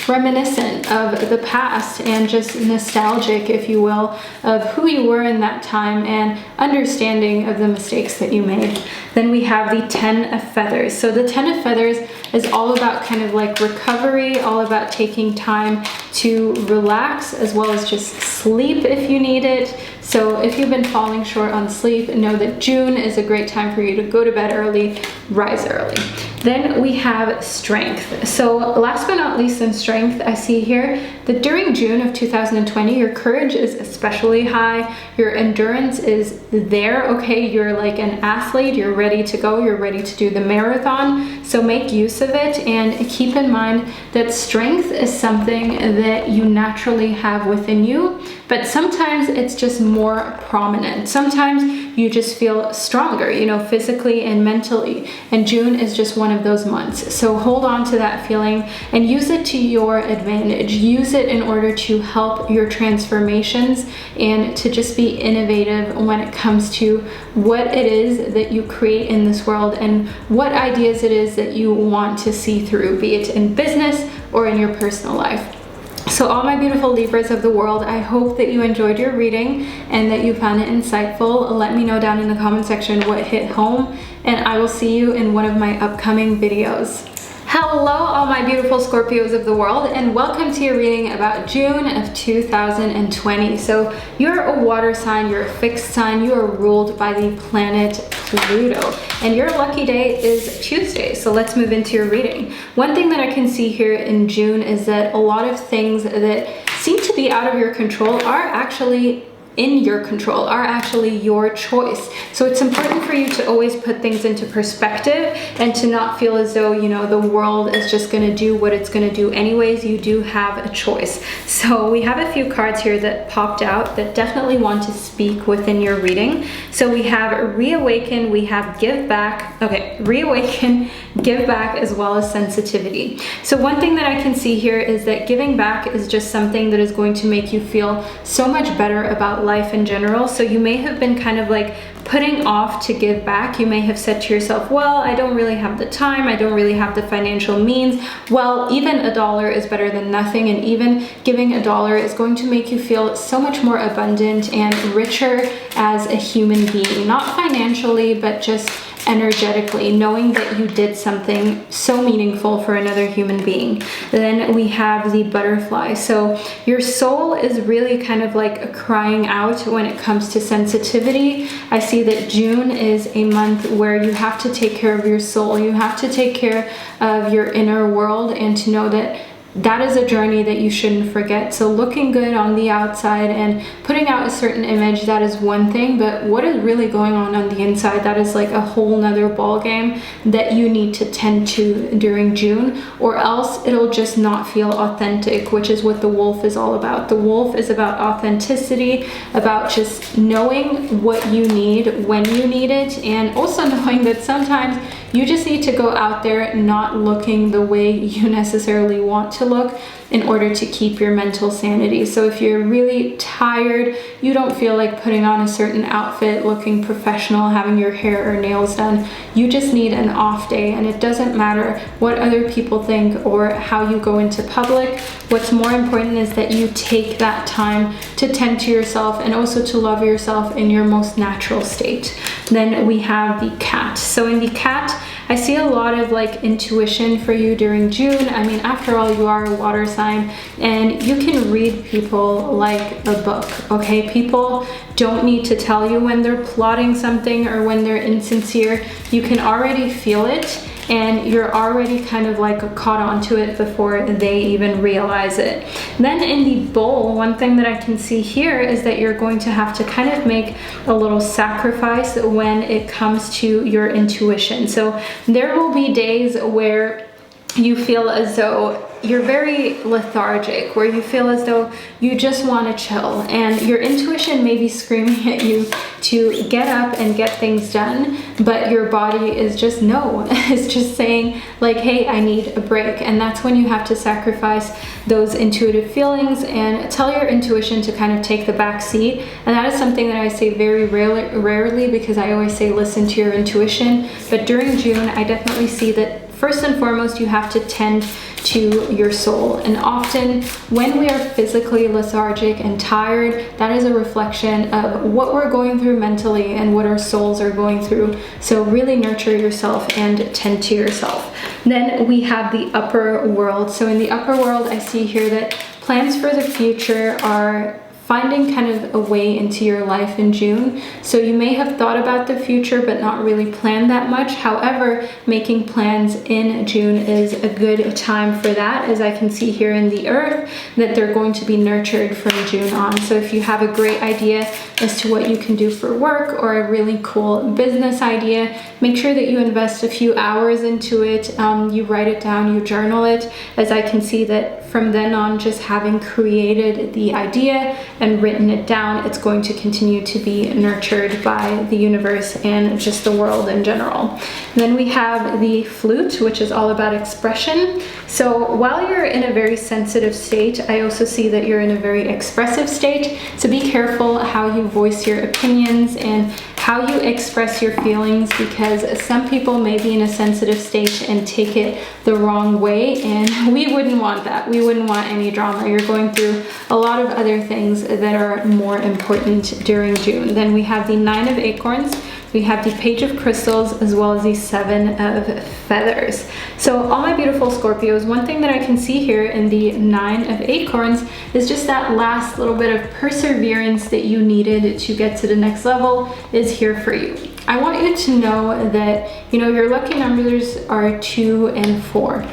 reminiscent of the past and just nostalgic, if you will, of who you were in that time and understanding of the mistakes that you made. Then we have the 10 of feathers. So the 10 of feathers is all about kind of like recovery, all about taking time to relax as well as just sleep if you need it. So if you've been falling short on sleep, know that June is a great time for you to go to bed early, rise early. Then we have strength. So last but not least in strength, I see here that during June of 2020, your courage is especially high. Your endurance is there, okay? You're like an athlete, you're ready to go, you're ready to do the marathon. So make use of it and keep in mind that strength is something that you naturally have within you, but sometimes it's just more prominent. Sometimes you just feel stronger, physically and mentally. And June is just one of those months. So hold on to that feeling and use it to your advantage. Use it in order to help your transformations and to just be innovative when it comes to what it is that you create in this world and what ideas it is that you want to see through, be it in business or in your personal life. So all my beautiful Libras of the world, I hope that you enjoyed your reading and that you found it insightful. Let me know down in the comment section what hit home, and I will see you in one of my upcoming videos. Hello all my beautiful Scorpios of the world, and welcome to your reading about June of 2020. So you're a water sign, you're a fixed sign, you are ruled by the planet Pluto, and your lucky day is Tuesday. So let's move into your reading. One thing that I can see here in June is that a lot of things that seem to be out of your control are actually in your control, are actually your choice. So it's important for you to always put things into perspective and to not feel as though, the world is just gonna do what it's gonna do anyways. You do have a choice. So we have a few cards here that popped out that definitely want to speak within your reading. So we have reawaken, we have give back. Okay, reawaken, give back, as well as sensitivity. So one thing that I can see here is that giving back is just something that is going to make you feel so much better about life in general. So you may have been kind of like putting off to give back. You may have said to yourself, well, I don't really have the time, I don't really have the financial means. Well, even $1 is better than nothing, and even giving $1 is going to make you feel so much more abundant and richer as a human being. Not financially, but just energetically, knowing that you did something so meaningful for another human being. Then we have the butterfly. So your soul is really kind of like crying out when it comes to sensitivity. I see that June is a month where you have to take care of your soul. You have to take care of your inner world, and to know that that is a journey that you shouldn't forget. So looking good on the outside and putting out a certain image, that is one thing, but what is really going on the inside, that is like a whole nother ball game that you need to tend to during June, or else it'll just not feel authentic, which is what the wolf is all about. The wolf is about authenticity, about just knowing what you need when you need it, and also knowing that sometimes you just need to go out there not looking the way you necessarily want to look in order to keep your mental sanity. So if you're really tired, you don't feel like putting on a certain outfit, looking professional, having your hair or nails done, you just need an off day. And it doesn't matter what other people think or how you go into public. What's more important is that you take that time to tend to yourself and also to love yourself in your most natural state. Then we have the cat. So in the cat, I see a lot of like intuition for you during June. I mean, after all, you are a water sign and you can read people like a book, okay? People don't need to tell you when they're plotting something or when they're insincere. You can already feel it, and you're already kind of like caught onto it before they even realize it. Then in the bull, one thing that I can see here is that you're going to have to kind of make a little sacrifice when it comes to your intuition. So there will be days where you feel as though you're very lethargic, where you feel as though you just want to chill, and your intuition may be screaming at you to get up and get things done, but your body is just no. It's just saying like, hey, I need a break. And that's when you have to sacrifice those intuitive feelings and tell your intuition to kind of take the back seat. And that is something that I say very rarely, because I always say listen to your intuition. But during June, I definitely see that first and foremost, you have to tend to your soul. And often when we are physically lethargic and tired, that is a reflection of what we're going through mentally and what our souls are going through. So really nurture yourself and tend to yourself. Then we have the upper world. So in the upper world, I see here that plans for the future are finding kind of a way into your life in June. So you may have thought about the future but not really planned that much. However, making plans in June is a good time for that, as I can see here in the earth that they're going to be nurtured from June on. So if you have a great idea as to what you can do for work or a really cool business idea, make sure that you invest a few hours into it. You write it down, you journal it, as I can see that from then on, just having created the idea and written it down, it's going to continue to be nurtured by the universe and just the world in general. And then we have the flute, which is all about expression. So while you're in a very sensitive state, I also see that you're in a very expressive state. So be careful how you voice your opinions and how you express your feelings, because some people may be in a sensitive state and take it the wrong way, and we wouldn't want that. We wouldn't want any drama. You're going through a lot of other things that are more important during June. Then we have the 9 of acorns, we have the page of crystals, as well as the 7 of feathers. So all my beautiful Scorpios, one thing that I can see here in the 9 of acorns is just that last little bit of perseverance that you needed to get to the next level is here for you. I want you to know that, your lucky numbers are 2 and 4.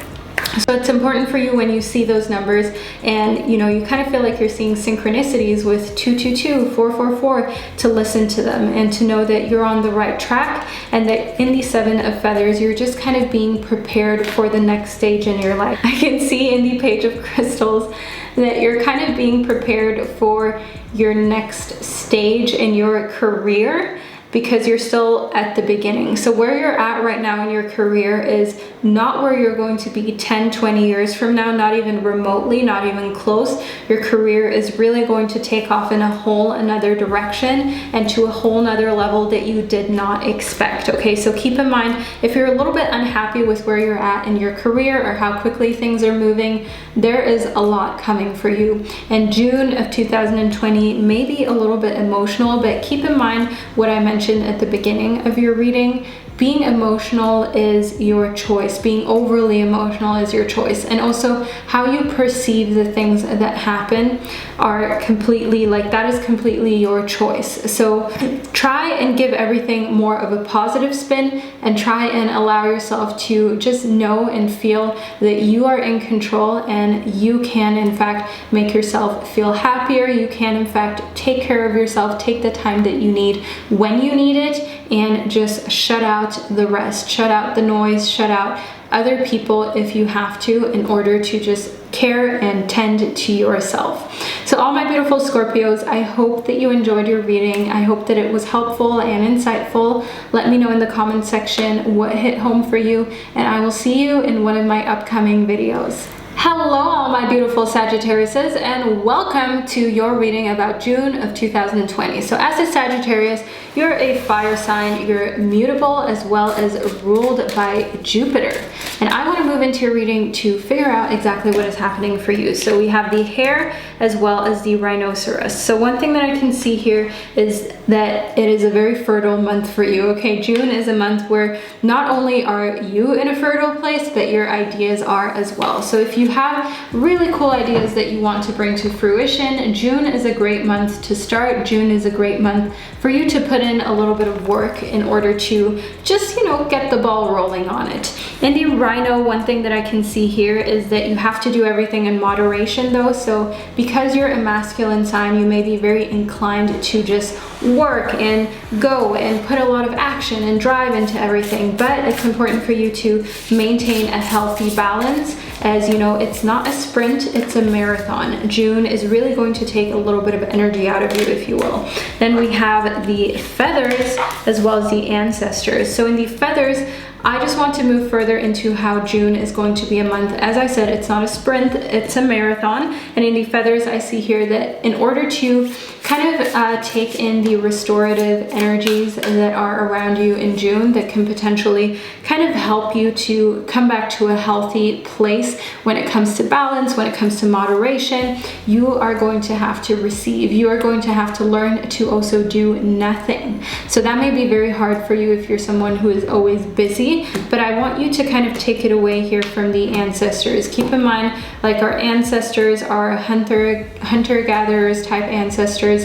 So it's important for you when you see those numbers and you kind of feel like you're seeing synchronicities with 222, 444, to listen to them and to know that you're on the right track, and that in the 7 of feathers, you're just kind of being prepared for the next stage in your life. I can see in the page of crystals that you're kind of being prepared for your next stage in your career, because you're still at the beginning. So where you're at right now in your career is not where you're going to be 10, 20 years from now, not even remotely, not even close. Your career is really going to take off in a whole another direction and to a whole nother level that you did not expect. Okay, so keep in mind, if you're a little bit unhappy with where you're at in your career or how quickly things are moving, there is a lot coming for you. And June of 2020 may be a little bit emotional, but keep in mind what I mentioned at the beginning of your reading. Being emotional is your choice. Being overly emotional is your choice. And also how you perceive the things that happen are completely, like, that is completely your choice. So try and give everything more of a positive spin and try and allow yourself to just know and feel that you are in control and you can in fact make yourself feel happier. You can in fact take care of yourself, take the time that you need when you need it, and just shut out the rest, shut out the noise, shut out other people if you have to, in order to just care and tend to yourself. So all my beautiful Scorpios, I hope that you enjoyed your reading. I hope that it was helpful and insightful. Let me know in the comment section what hit home for you, and I will see you in one of my upcoming videos. Hello all my beautiful Sagittariuses, and welcome to your reading about June of 2020. So as a Sagittarius, you're a fire sign, you're mutable as well as ruled by Jupiter. And I want to move into your reading to figure out exactly what is happening for you. So we have the hare as well as the rhinoceros. So one thing that I can see here is that it is a very fertile month for you. Okay, June is a month where not only are you in a fertile place, but your ideas are as well. So if you have really cool ideas that you want to bring to fruition, June is a great month to start. June is a great month for you to put in a little bit of work in order to just, you know, get the ball rolling on it. In the rhino, one thing that I can see here is that you have to do everything in moderation though. So because you're a masculine sign, you may be very inclined to just work and go and put a lot of action and drive into everything, but it's important for you to maintain a healthy balance. As you know, it's not a sprint, it's a marathon. June is really going to take a little bit of energy out of you, if you will. Then we have the feathers as well as the ancestors. So in the feathers, I just want to move further into how June is going to be a month. As I said, it's not a sprint, it's a marathon. And in the feathers, I see here that in order to kind of take in the restorative energies that are around you in June that can potentially kind of help you to come back to a healthy place when it comes to balance, when it comes to moderation, you are going to have to receive. You are going to have to learn to also do nothing. So that may be very hard for you if you're someone who is always busy, but I want you to kind of take it away here from the ancestors. Keep in mind, like, our ancestors are hunter-gatherers type ancestors.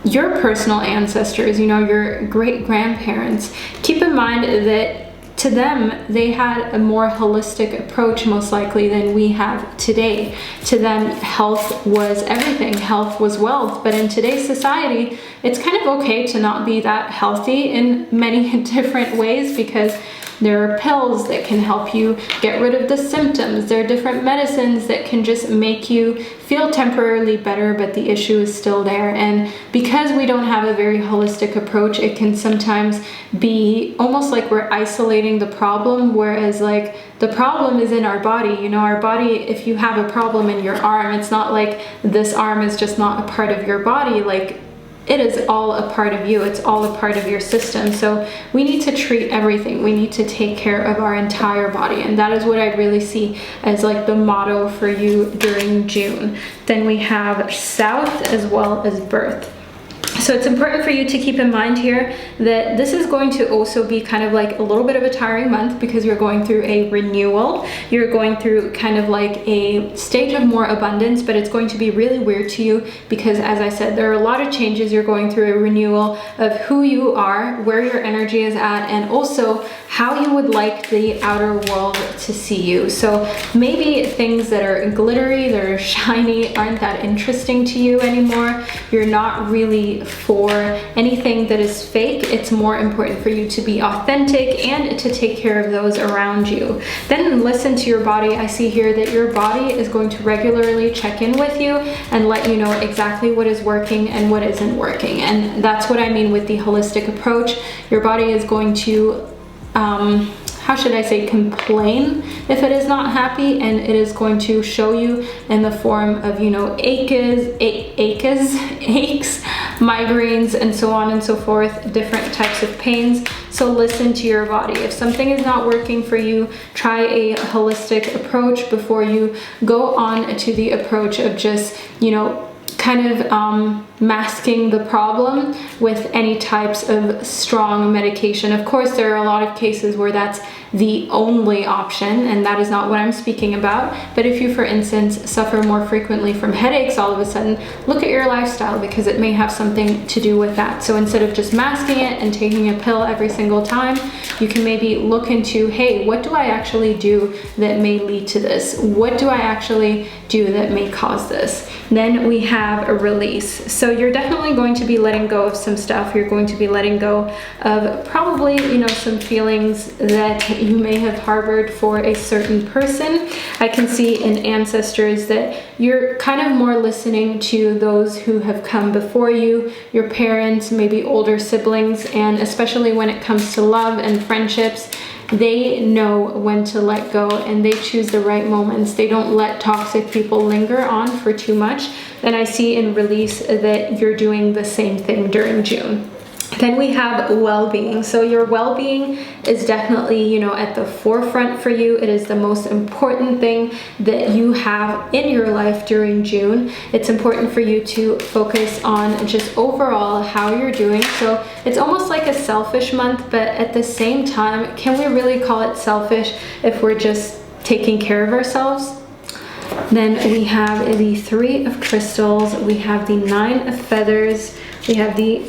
Your personal ancestors, you know, your great-grandparents, keep in mind that to them, they had a more holistic approach most likely than we have today. To them, health was everything. Health was wealth. But in today's society, it's kind of okay to not be that healthy in many different ways, because there are pills that can help you get rid of the symptoms. There are different medicines that can just make you feel temporarily better, but the issue is still there. And because we don't have a very holistic approach, it can sometimes be almost like we're isolating the problem, whereas like the problem is in our body. You know, our body, if you have a problem in your arm, it's not like this arm is just not a part of your body. Like, it is all a part of you. It's all a part of your system. So we need to treat everything. We need to take care of our entire body. And that is what I really see as like the motto for you during June. Then we have South as well as Birth. So it's important for you to keep in mind here that this is going to also be kind of like a little bit of a tiring month, because you're going through a renewal. You're going through kind of like a stage of more abundance, but it's going to be really weird to you because, as I said, there are a lot of changes. You're going through a renewal of who you are, where your energy is at, and also how you would like the outer world to see you. So maybe things that are glittery, that are shiny, aren't that interesting to you anymore. You're not really for anything that is fake. It's more important for you to be authentic and to take care of those around you. Then listen to your body. I see here that your body is going to regularly check in with you and let you know exactly what is working and what isn't working. And that's what I mean with the holistic approach. Your body is going to how should I say, complain if it is not happy, and it is going to show you in the form of, you know, aches, migraines, and so on and so forth, different types of pains. So listen to your body. If something is not working for you, try a holistic approach before you go on to the approach of just, you know, kind of masking the problem with any types of strong medication. Of course, there are a lot of cases where that's the only option, and that is not what I'm speaking about. But if you, for instance, suffer more frequently from headaches all of a sudden, look at your lifestyle, because it may have something to do with that. So instead of just masking it and taking a pill every single time, you can maybe look into, hey, what do I actually do that may lead to this? What do I actually do that may cause this? Then we have a release. So you're definitely going to be letting go of some stuff. You're going to be letting go of probably, you know, some feelings that you may have harbored for a certain person. I can see in ancestors that you're kind of more listening to those who have come before you, your parents, maybe older siblings, and especially when it comes to love and friendships, they know when to let go and they choose the right moments. They don't let toxic people linger on for too much. And I see in release that you're doing the same thing during June. Then we have well-being. So your well-being is definitely, you know, at the forefront for you. It is the most important thing that you have in your life during June. It's important for you to focus on just overall how you're doing. So it's almost like a selfish month, but at the same time, can we really call it selfish if we're just taking care of ourselves? Then we have the 3 of crystals, we have the 9 of feathers, we have the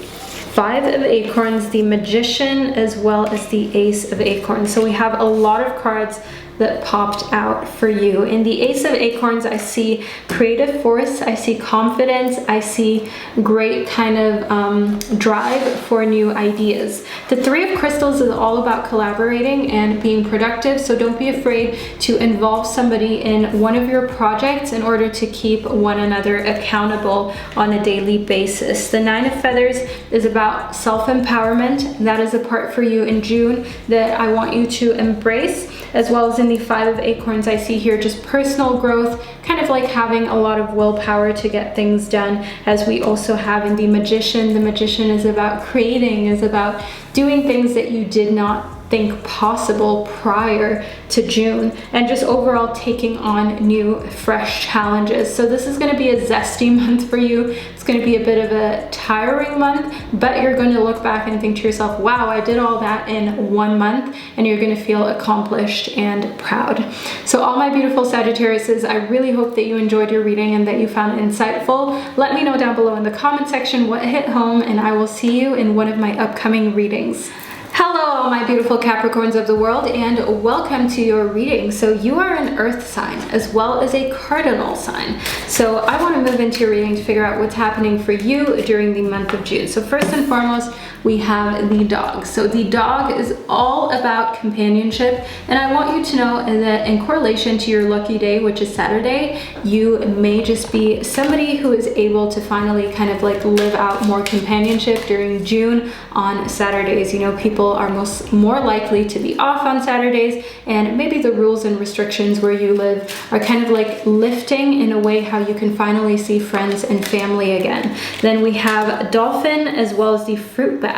5 of acorns, the magician, as well as the ace of acorns. So we have a lot of cards that popped out for you. In the ace of acorns, I see creative force, I see confidence, I see great kind of drive for new ideas. The 3 of crystals is all about collaborating and being productive, so don't be afraid to involve somebody in one of your projects in order to keep one another accountable on a daily basis. The 9 of feathers is about self-empowerment. That is a part for you in June that I want you to embrace, as well as in the 5 of acorns, I see here just personal growth, kind of like having a lot of willpower to get things done, as we also have in the magician. The magician is about creating, is about doing things that you did not think possible prior to June, and just overall taking on new, fresh challenges. So this is going to be a zesty month for you. It's going to be a bit of a tiring month, but you're going to look back and think to yourself, wow, I did all that in 1 month, and you're going to feel accomplished and proud. So all my beautiful Sagittariuses, I really hope that you enjoyed your reading and that you found it insightful. Let me know down below in the comment section what hit home, and I will see you in one of my upcoming readings. Hello, my beautiful Capricorns of the world, and welcome to your reading. So you are an earth sign as well as a cardinal sign. So I want to move into your reading to figure out what's happening for you during the month of June. So first and foremost, we have the dog. So the dog is all about companionship, and I want you to know that in correlation to your lucky day, which is Saturday, you may just be somebody who is able to finally kind of like live out more companionship during June on Saturdays. You know, people are more likely to be off on Saturdays, and maybe the rules and restrictions where you live are kind of like lifting in a way how you can finally see friends and family again. Then we have a dolphin as well as the fruit bat.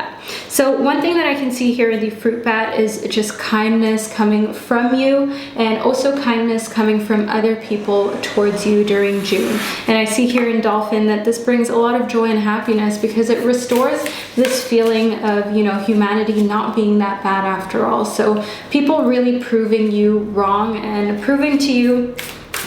So one thing that I can see here in the fruit bat is just kindness coming from you, and also kindness coming from other people towards you during June. And I see here in dolphin that this brings a lot of joy and happiness, because it restores this feeling of, you know, humanity not being that bad after all. So people really proving you wrong and proving to you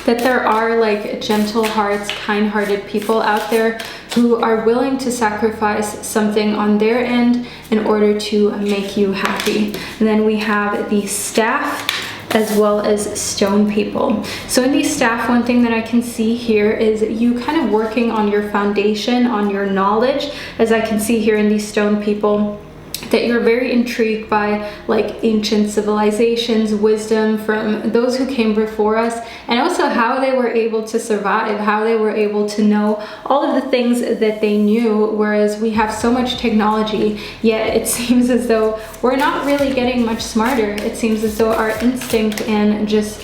that there are like gentle hearts, kind-hearted people out there who are willing to sacrifice something on their end in order to make you happy. And then we have the Staff as well as Stone people. So in these Staff, one thing that I can see here is you kind of working on your foundation, on your knowledge, as I can see here in these Stone people, that you're very intrigued by like ancient civilizations, wisdom from those who came before us, and also how they were able to survive, how they were able to know all of the things that they knew, whereas we have so much technology, yet it seems as though we're not really getting much smarter. It seems as though our instinct and just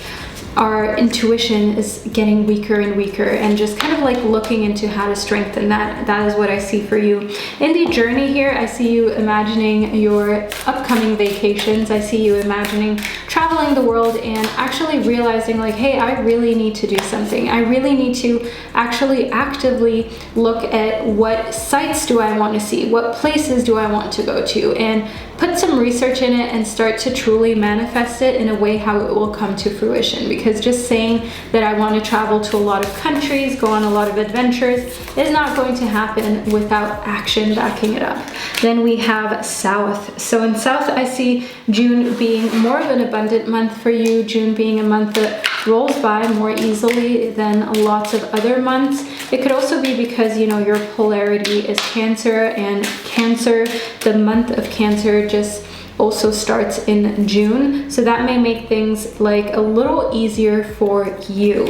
our intuition is getting weaker and weaker, and just kind of like looking into how to strengthen that. That is what I see for you. In the journey here, I see you imagining your upcoming vacations. I see you imagining traveling the world and actually realizing like, hey, I really need to do something. I really need to actually actively look at what sites do I want to see, what places do I want to go to, and put some research in it and start to truly manifest it in a way how it will come to fruition. Because just saying that I want to travel to a lot of countries, go on a lot of adventures, is not going to happen without action backing it up. Then we have South. So in South, I see June being more of an abundant month for you, June being a month that rolls by more easily than lots of other months. It could also be because, you know, your polarity is Cancer, and Cancer, the month of Cancer just also starts in June, so that may make things like a little easier for you.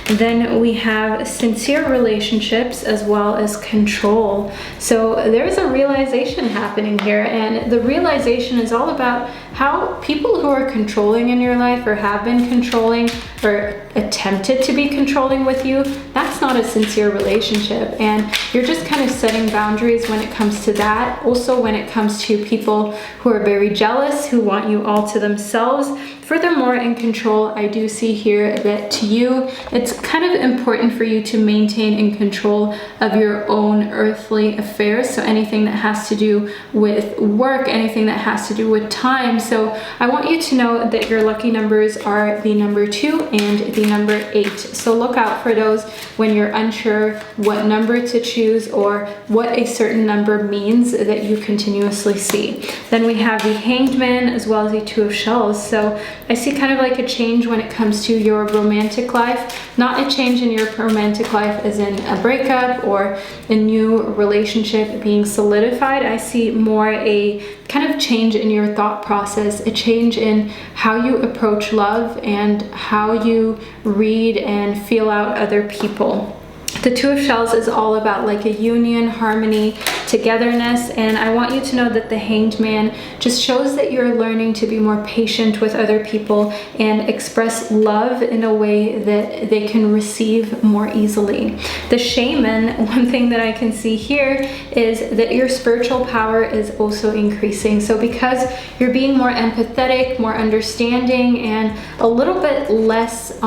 And then we have sincere relationships as well as control. So there's a realization happening here, and the realization is all about how people who are controlling in your life or have been controlling or attempted to be controlling with you, that's not a sincere relationship, and you're just kind of setting boundaries when it comes to that. Also when it comes to people who are very jealous, who want you all to themselves. Furthermore, in control, I do see here that to you, it's kind of important for you to maintain in control of your own earthly affairs. So anything that has to do with work, anything that has to do with time. So I want you to know that your lucky numbers are the number 2 and the number 8. So look out for those when you're unsure what number to choose or what a certain number means that you continuously see. Then we have the Hanged Man as well as the 2 of Shells. So I see kind of like a change when it comes to your romantic life, not a change in your romantic life as in a breakup or a new relationship being solidified. I see more a kind of change in your thought process, a change in how you approach love and how you read and feel out other people. The 2 of Shells is all about like a union, harmony, togetherness, and I want you to know that the Hanged Man just shows that you're learning to be more patient with other people and express love in a way that they can receive more easily. The Shaman, one thing that I can see here is that your spiritual power is also increasing. So because you're being more empathetic, more understanding, and a little bit less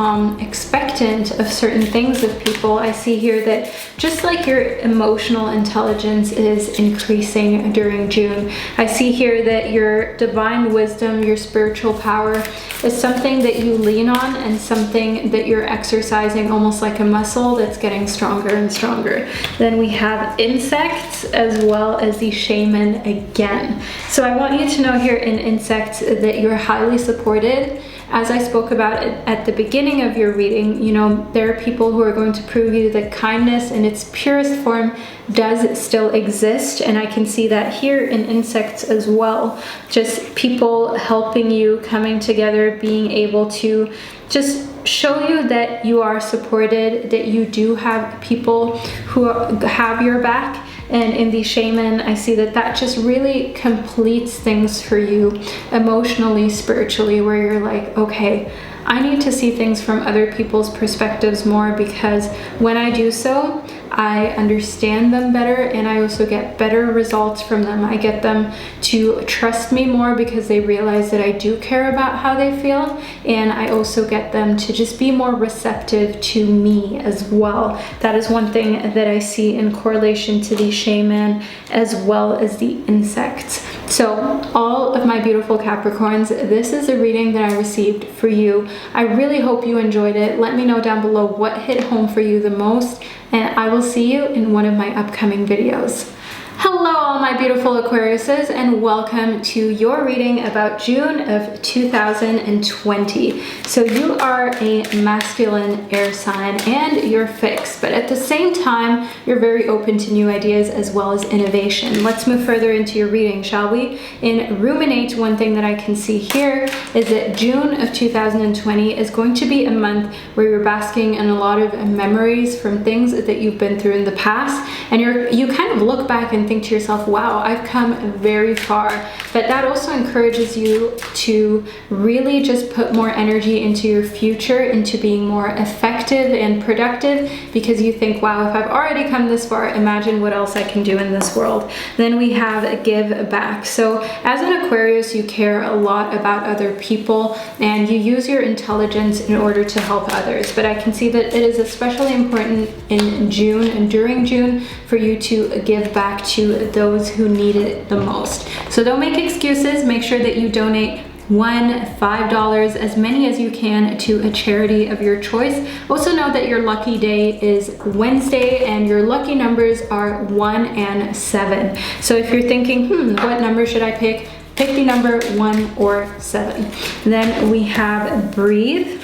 expectant of certain things of people, I see here that just like your emotional intelligence is increasing during June. I see here that your divine wisdom, your spiritual power is something that you lean on and something that you're exercising almost like a muscle that's getting stronger and stronger. Then we have Insects as well as the Shaman again. So I want you to know here in Insects that you're highly supported. As I spoke about at the beginning of your reading, you know, there are people who are going to prove you that kindness in its purest form does still exist, and I can see that here in Insects as well. Just people helping you, coming together, being able to just show you that you are supported, that you do have people who have your back. And in the Shaman, I see that that just really completes things for you emotionally, spiritually, where you're like, okay, I need to see things from other people's perspectives more, because when I do so, I understand them better, and I also get better results from them. I get them to trust me more because they realize that I do care about how they feel, and I also get them to just be more receptive to me as well. That is one thing that I see in correlation to the shaman as well as the insects. So all of my beautiful Capricorns, this is a reading that I received for you. I really hope you enjoyed it. Let me know down below what hit home for you the most, and I will see you in one of my upcoming videos. Hello all my beautiful Aquariuses, and welcome to your reading about June of 2020. So you are a masculine air sign and you're fixed, but at the same time you're very open to new ideas as well as innovation. Let's move further into your reading, shall we? In Ruminate, one thing that I can see here is that June of 2020 is going to be a month where you're basking in a lot of memories from things that you've been through in the past, and you kind of look back and think to yourself, wow, I've come very far. But that also encourages you to really just put more energy into your future, into being more effective and productive, because you think, wow, if I've already come this far, imagine what else I can do in this world. Then we have Give Back. So as an Aquarius, you care a lot about other people and you use your intelligence in order to help others. But I can see that it is especially important in June and during June for you to give back to those who need it the most. So don't make excuses. Make sure that you donate $1, $5, as many as you can to a charity of your choice. Also know that your lucky day is Wednesday and your lucky numbers are 1 and 7. So if you're thinking, what number should I pick? Pick the number 1 or 7. Then we have Breathe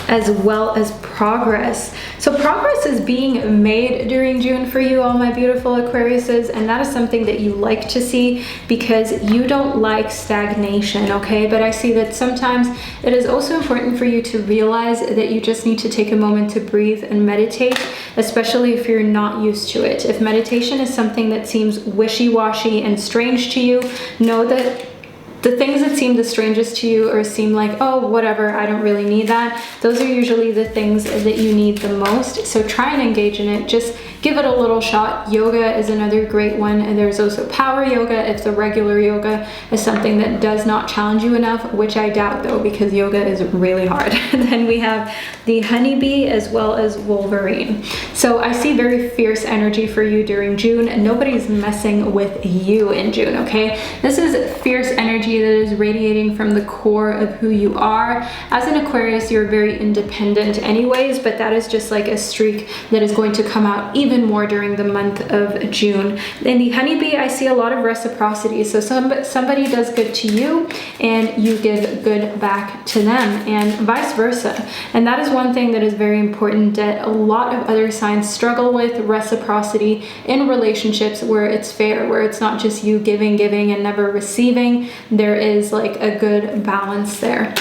as well as Progress. So progress is being made during June for you, all my beautiful Aquariuses, and that is something that you like to see because you don't like stagnation, okay? But I see that sometimes it is also important for you to realize that you just need to take a moment to breathe and meditate, especially if you're not used to it. If meditation is something that seems wishy-washy and strange to you, know that the things that seem the strangest to you or seem like, oh, whatever, I don't really need that, those are usually the things that you need the most. So try and engage in it. Just give it a little shot. Yoga is another great one. And there's also power yoga if the regular yoga is something that does not challenge you enough, which I doubt though, because yoga is really hard. Then we have the Honeybee as well as Wolverine. So I see very fierce energy for you during June, and nobody's messing with you in June, okay? This is fierce energy that is radiating from the core of who you are. As an Aquarius, you're very independent anyways, but that is just like a streak that is going to come out even more during the month of June. In the Honeybee, I see a lot of reciprocity. So somebody does good to you and you give good back to them, and vice versa. And that is one thing that is very important that a lot of other signs struggle with: reciprocity in relationships where it's fair, where it's not just you giving and never receiving. There is like a good balance there.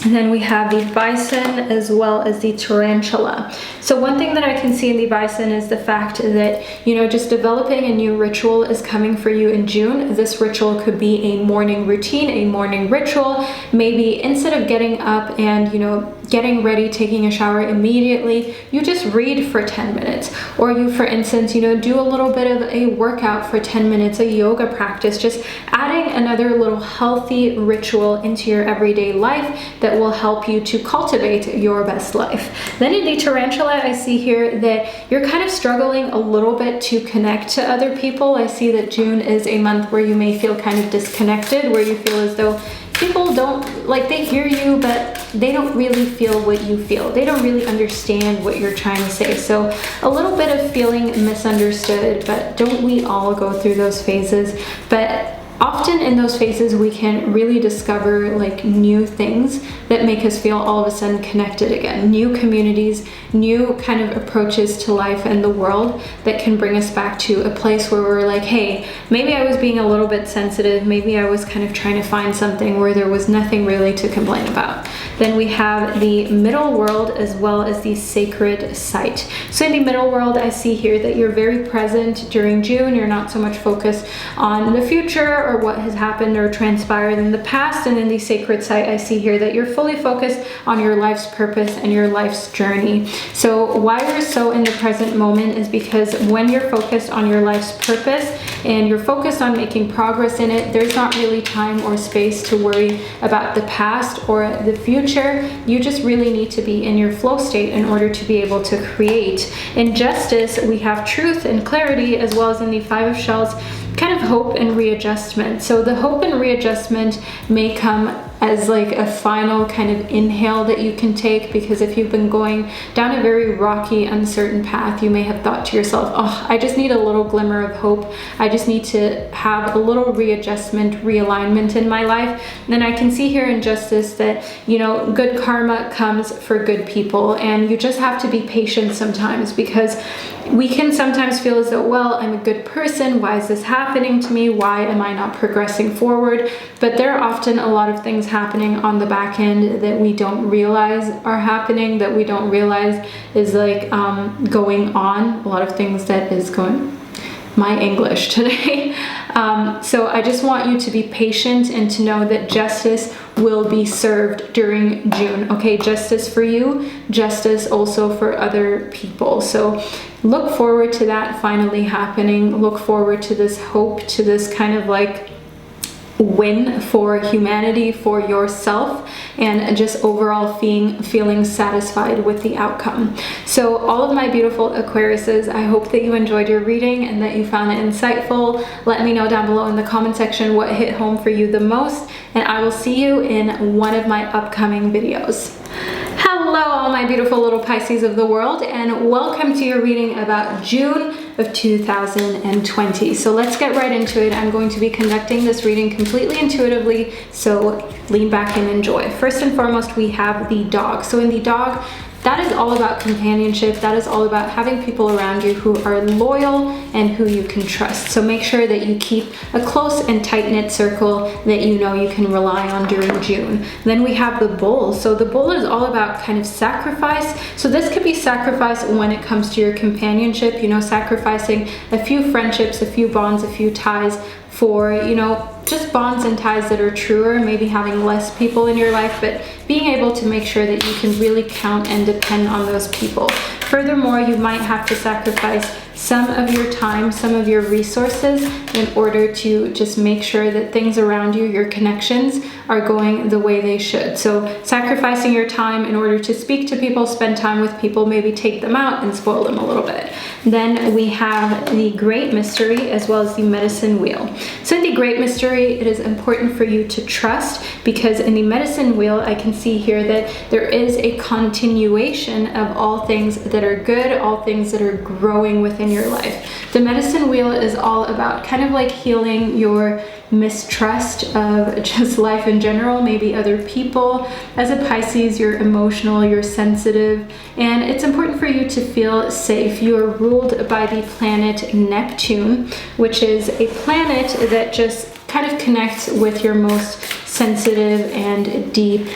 And then we have the Bison as well as the Tarantula. So one thing that I can see in the Bison is the fact that, you know, just developing a new ritual is coming for you in June. This ritual could be a morning routine, a morning ritual. Maybe instead of getting up and, you know, getting ready, taking a shower immediately, you just read for 10 minutes. Or you, for instance, you know, do a little bit of a workout for 10 minutes, a yoga practice, just adding another little healthy ritual into your everyday life that will help you to cultivate your best life. Then in the Tarantula, I see here that you're kind of struggling a little bit to connect to other people. I see that June is a month where you may feel kind of disconnected, where you feel as though people don't, like, they hear you, but they don't really feel what you feel. They don't really understand what you're trying to say. So a little bit of feeling misunderstood, but don't we all go through those phases? But often in those phases, we can really discover like new things that make us feel all of a sudden connected again. New communities, new kind of approaches to life and the world that can bring us back to a place where we're like, hey, maybe I was being a little bit sensitive. Maybe I was kind of trying to find something where there was nothing really to complain about. Then we have the middle world as well as the sacred site. So in the middle world, I see here that you're very present during June. You're not so much focused on the future or or what has happened or transpired in the past. And in the sacred site, I see here that you're fully focused on your life's purpose and your life's journey. So why we're so in the present moment is because when you're focused on your life's purpose and you're focused on making progress in it, there's not really time or space to worry about the past or the future. You just really need to be in your flow state in order to be able to create. In Justice, we have truth and clarity, as well as in the Five of Shells, kind of hope and readjustment. So the hope and readjustment may come as like a final kind of inhale that you can take, because if you've been going down a very rocky, uncertain path, you may have thought to yourself, oh, I just need a little glimmer of hope. I just need to have a little readjustment, realignment in my life. And then I can see here in Justice that, you know, good karma comes for good people, and you just have to be patient sometimes, because we can sometimes feel as though, well, I'm a good person. Why is this happening to me? Why am I not progressing forward? But there are often a lot of things happening on the back end that we don't realize are happening, that we don't realize is like going on. A lot of things that is going, my English today. So I just want you to be patient and to know that justice will be served during June. Okay, justice for you, justice also for other people. So look forward to that finally happening. Look forward to this hope, to this kind of like win for humanity, for yourself, and just overall feeling satisfied with the outcome. So all of my beautiful Aquariuses, I hope that you enjoyed your reading and that you found it insightful. Let me know down below in the comment section what hit home for you the most, and I will see you in one of my upcoming videos. Hello, all my beautiful little Pisces of the world, and welcome to your reading about June of 2020. So let's get right into it. I'm going to be conducting this reading completely intuitively, so lean back and enjoy. First and foremost, we have the dog. So in the dog, that is all about companionship. That is all about having people around you who are loyal and who you can trust. So make sure that you keep a close and tight-knit circle that you know you can rely on during June. Then we have the bull. So the bull is all about kind of sacrifice. So this could be sacrifice when it comes to your companionship, you know, sacrificing a few friendships, a few bonds, a few ties for, you know, just bonds and ties that are truer, maybe having less people in your life, but being able to make sure that you can really count and depend on those people. Furthermore, you might have to sacrifice some of your time, some of your resources in order to just make sure that things around you, your connections, are going the way they should. So sacrificing your time in order to speak to people, spend time with people, maybe take them out and spoil them a little bit. Then we have the Great Mystery as well as the Medicine Wheel. So in the Great Mystery, it is important for you to trust, because in the Medicine Wheel, I can see here that there is a continuation of all things that are good, all things that are growing within your life. The Medicine Wheel is all about kind of like healing your mistrust of just life in general, maybe other people. As a Pisces, you're emotional, you're sensitive, and it's important for you to feel safe. You are ruled by the planet Neptune, which is a planet that just kind of connects with your most sensitive and deep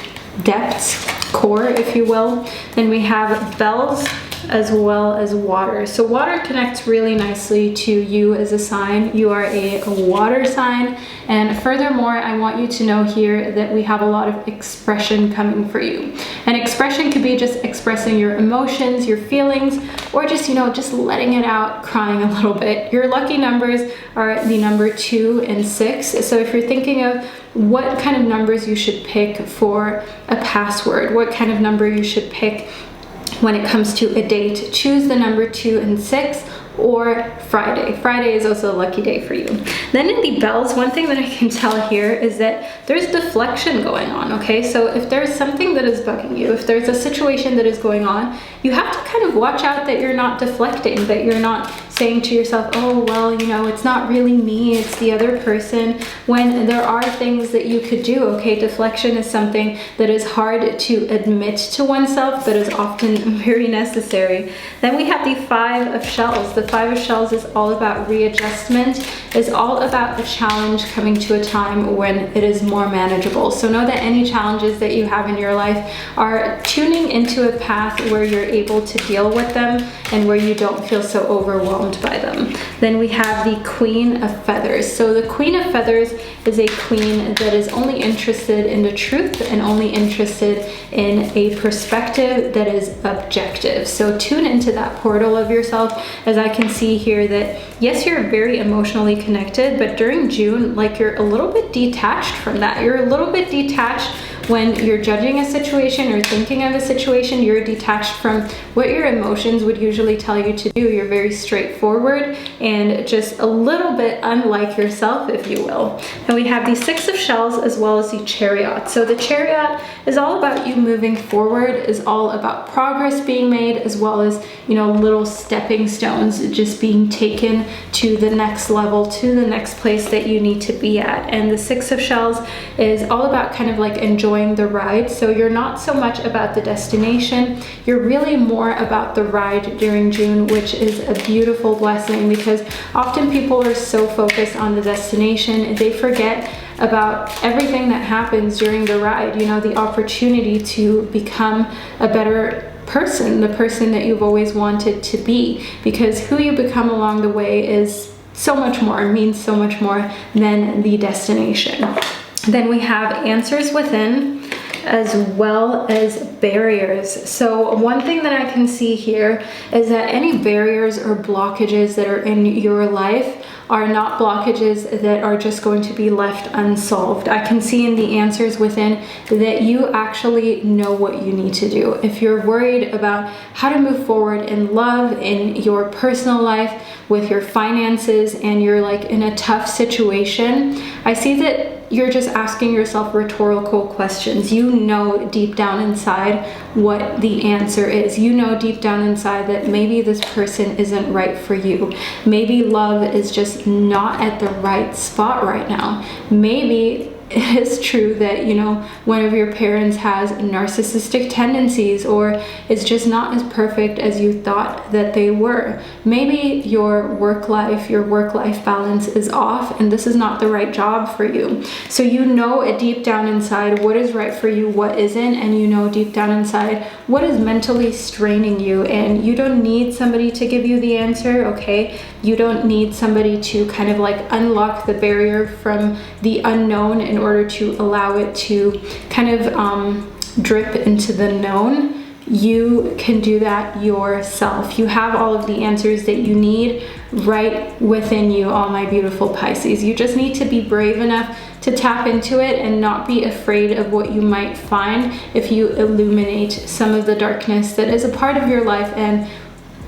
depths, core, if you will. Then we have bells as well as water. So water connects really nicely to you as a sign. You are a water sign, and furthermore, I want you to know here that we have a lot of expression coming for you. And expression could be just expressing your emotions, your feelings, or just, you know, just letting it out, crying a little bit. Your lucky numbers are the number 2 and 6. So if you're thinking of what kind of numbers you should pick for a password, what kind of number you should pick when it comes to a date, choose the number 2 and 6, or Friday. Friday is also a lucky day for you. Then in the bells, one thing that I can tell here is that there's deflection going on, okay? So if there's something that is bugging you, if there's a situation that is going on, you have to kind of watch out that you're not deflecting, that you're not saying to yourself, oh, well, you know, it's not really me, it's the other person, when there are things that you could do, okay? Deflection is something that is hard to admit to oneself, but is often very necessary. Then we have the Five of Shells. The the Five of Shells is all about readjustment, is all about a challenge coming to a time when it is more manageable. So know that any challenges that you have in your life are tuning into a path where you're able to deal with them and where you don't feel so overwhelmed by them. Then we have the Queen of Feathers. So the Queen of Feathers is a queen that is only interested in the truth and only interested in a perspective that is objective. So tune into that portal of yourself, as I can see here that yes, you're very emotionally connected, but during June, like, you're a little bit detached from that. You're a little bit detached when you're judging a situation or thinking of a situation. You're detached from what your emotions would usually tell you to do. You're very straightforward and just a little bit unlike yourself, if you will. And we have the Six of Shells as well as the Chariot. So the Chariot is all about you moving forward, is all about progress being made, as well as, you know, little stepping stones just being taken to the next level, to the next place that you need to be at. And the Six of Shells is all about kind of like enjoying the ride. So you're not so much about the destination, you're really more about the ride during June, which is a beautiful blessing, because often people are so focused on the destination, they forget about everything that happens during the ride. You know, the opportunity to become a better person, the person that you've always wanted to be, because who you become along the way is so much more, means so much more than the destination. Then we have Answers Within, as well as barriers. So one thing that I can see here is that any barriers or blockages that are in your life are not blockages that are just going to be left unsolved. I can see in the Answers Within that you actually know what you need to do. If you're worried about how to move forward in love, in your personal life, with your finances, and you're like in a tough situation, I see that you're just asking yourself rhetorical questions. You know deep down inside what the answer is. You know deep down inside that maybe this person isn't right for you. Maybe love is just not at the right spot right now. Maybe it is true that, you know, one of your parents has narcissistic tendencies or is just not as perfect as you thought that they were. Maybe your work life balance is off and this is not the right job for you. So you know deep down inside what is right for you, what isn't, and you know deep down inside what is mentally straining you, and you don't need somebody to give you the answer, okay? You don't need somebody to kind of like unlock the barrier from the unknown in order to allow it to kind of drip into the known. You can do that yourself. You have all of the answers that you need right within you, all my beautiful Pisces. You just need to be brave enough to tap into it and not be afraid of what you might find if you illuminate some of the darkness that is a part of your life and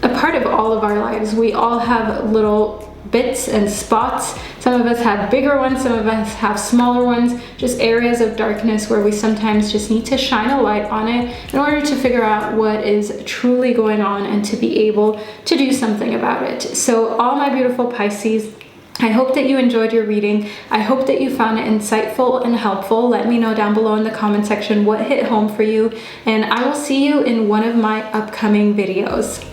a part of all of our lives. We all have little bits and spots. Some of us have bigger ones, some of us have smaller ones, just areas of darkness where we sometimes just need to shine a light on it in order to figure out what is truly going on and to be able to do something about it. So all my beautiful Pisces, I hope that you enjoyed your reading. I hope that you found it insightful and helpful. Let me know down below in the comment section what hit home for you, and I will see you in one of my upcoming videos.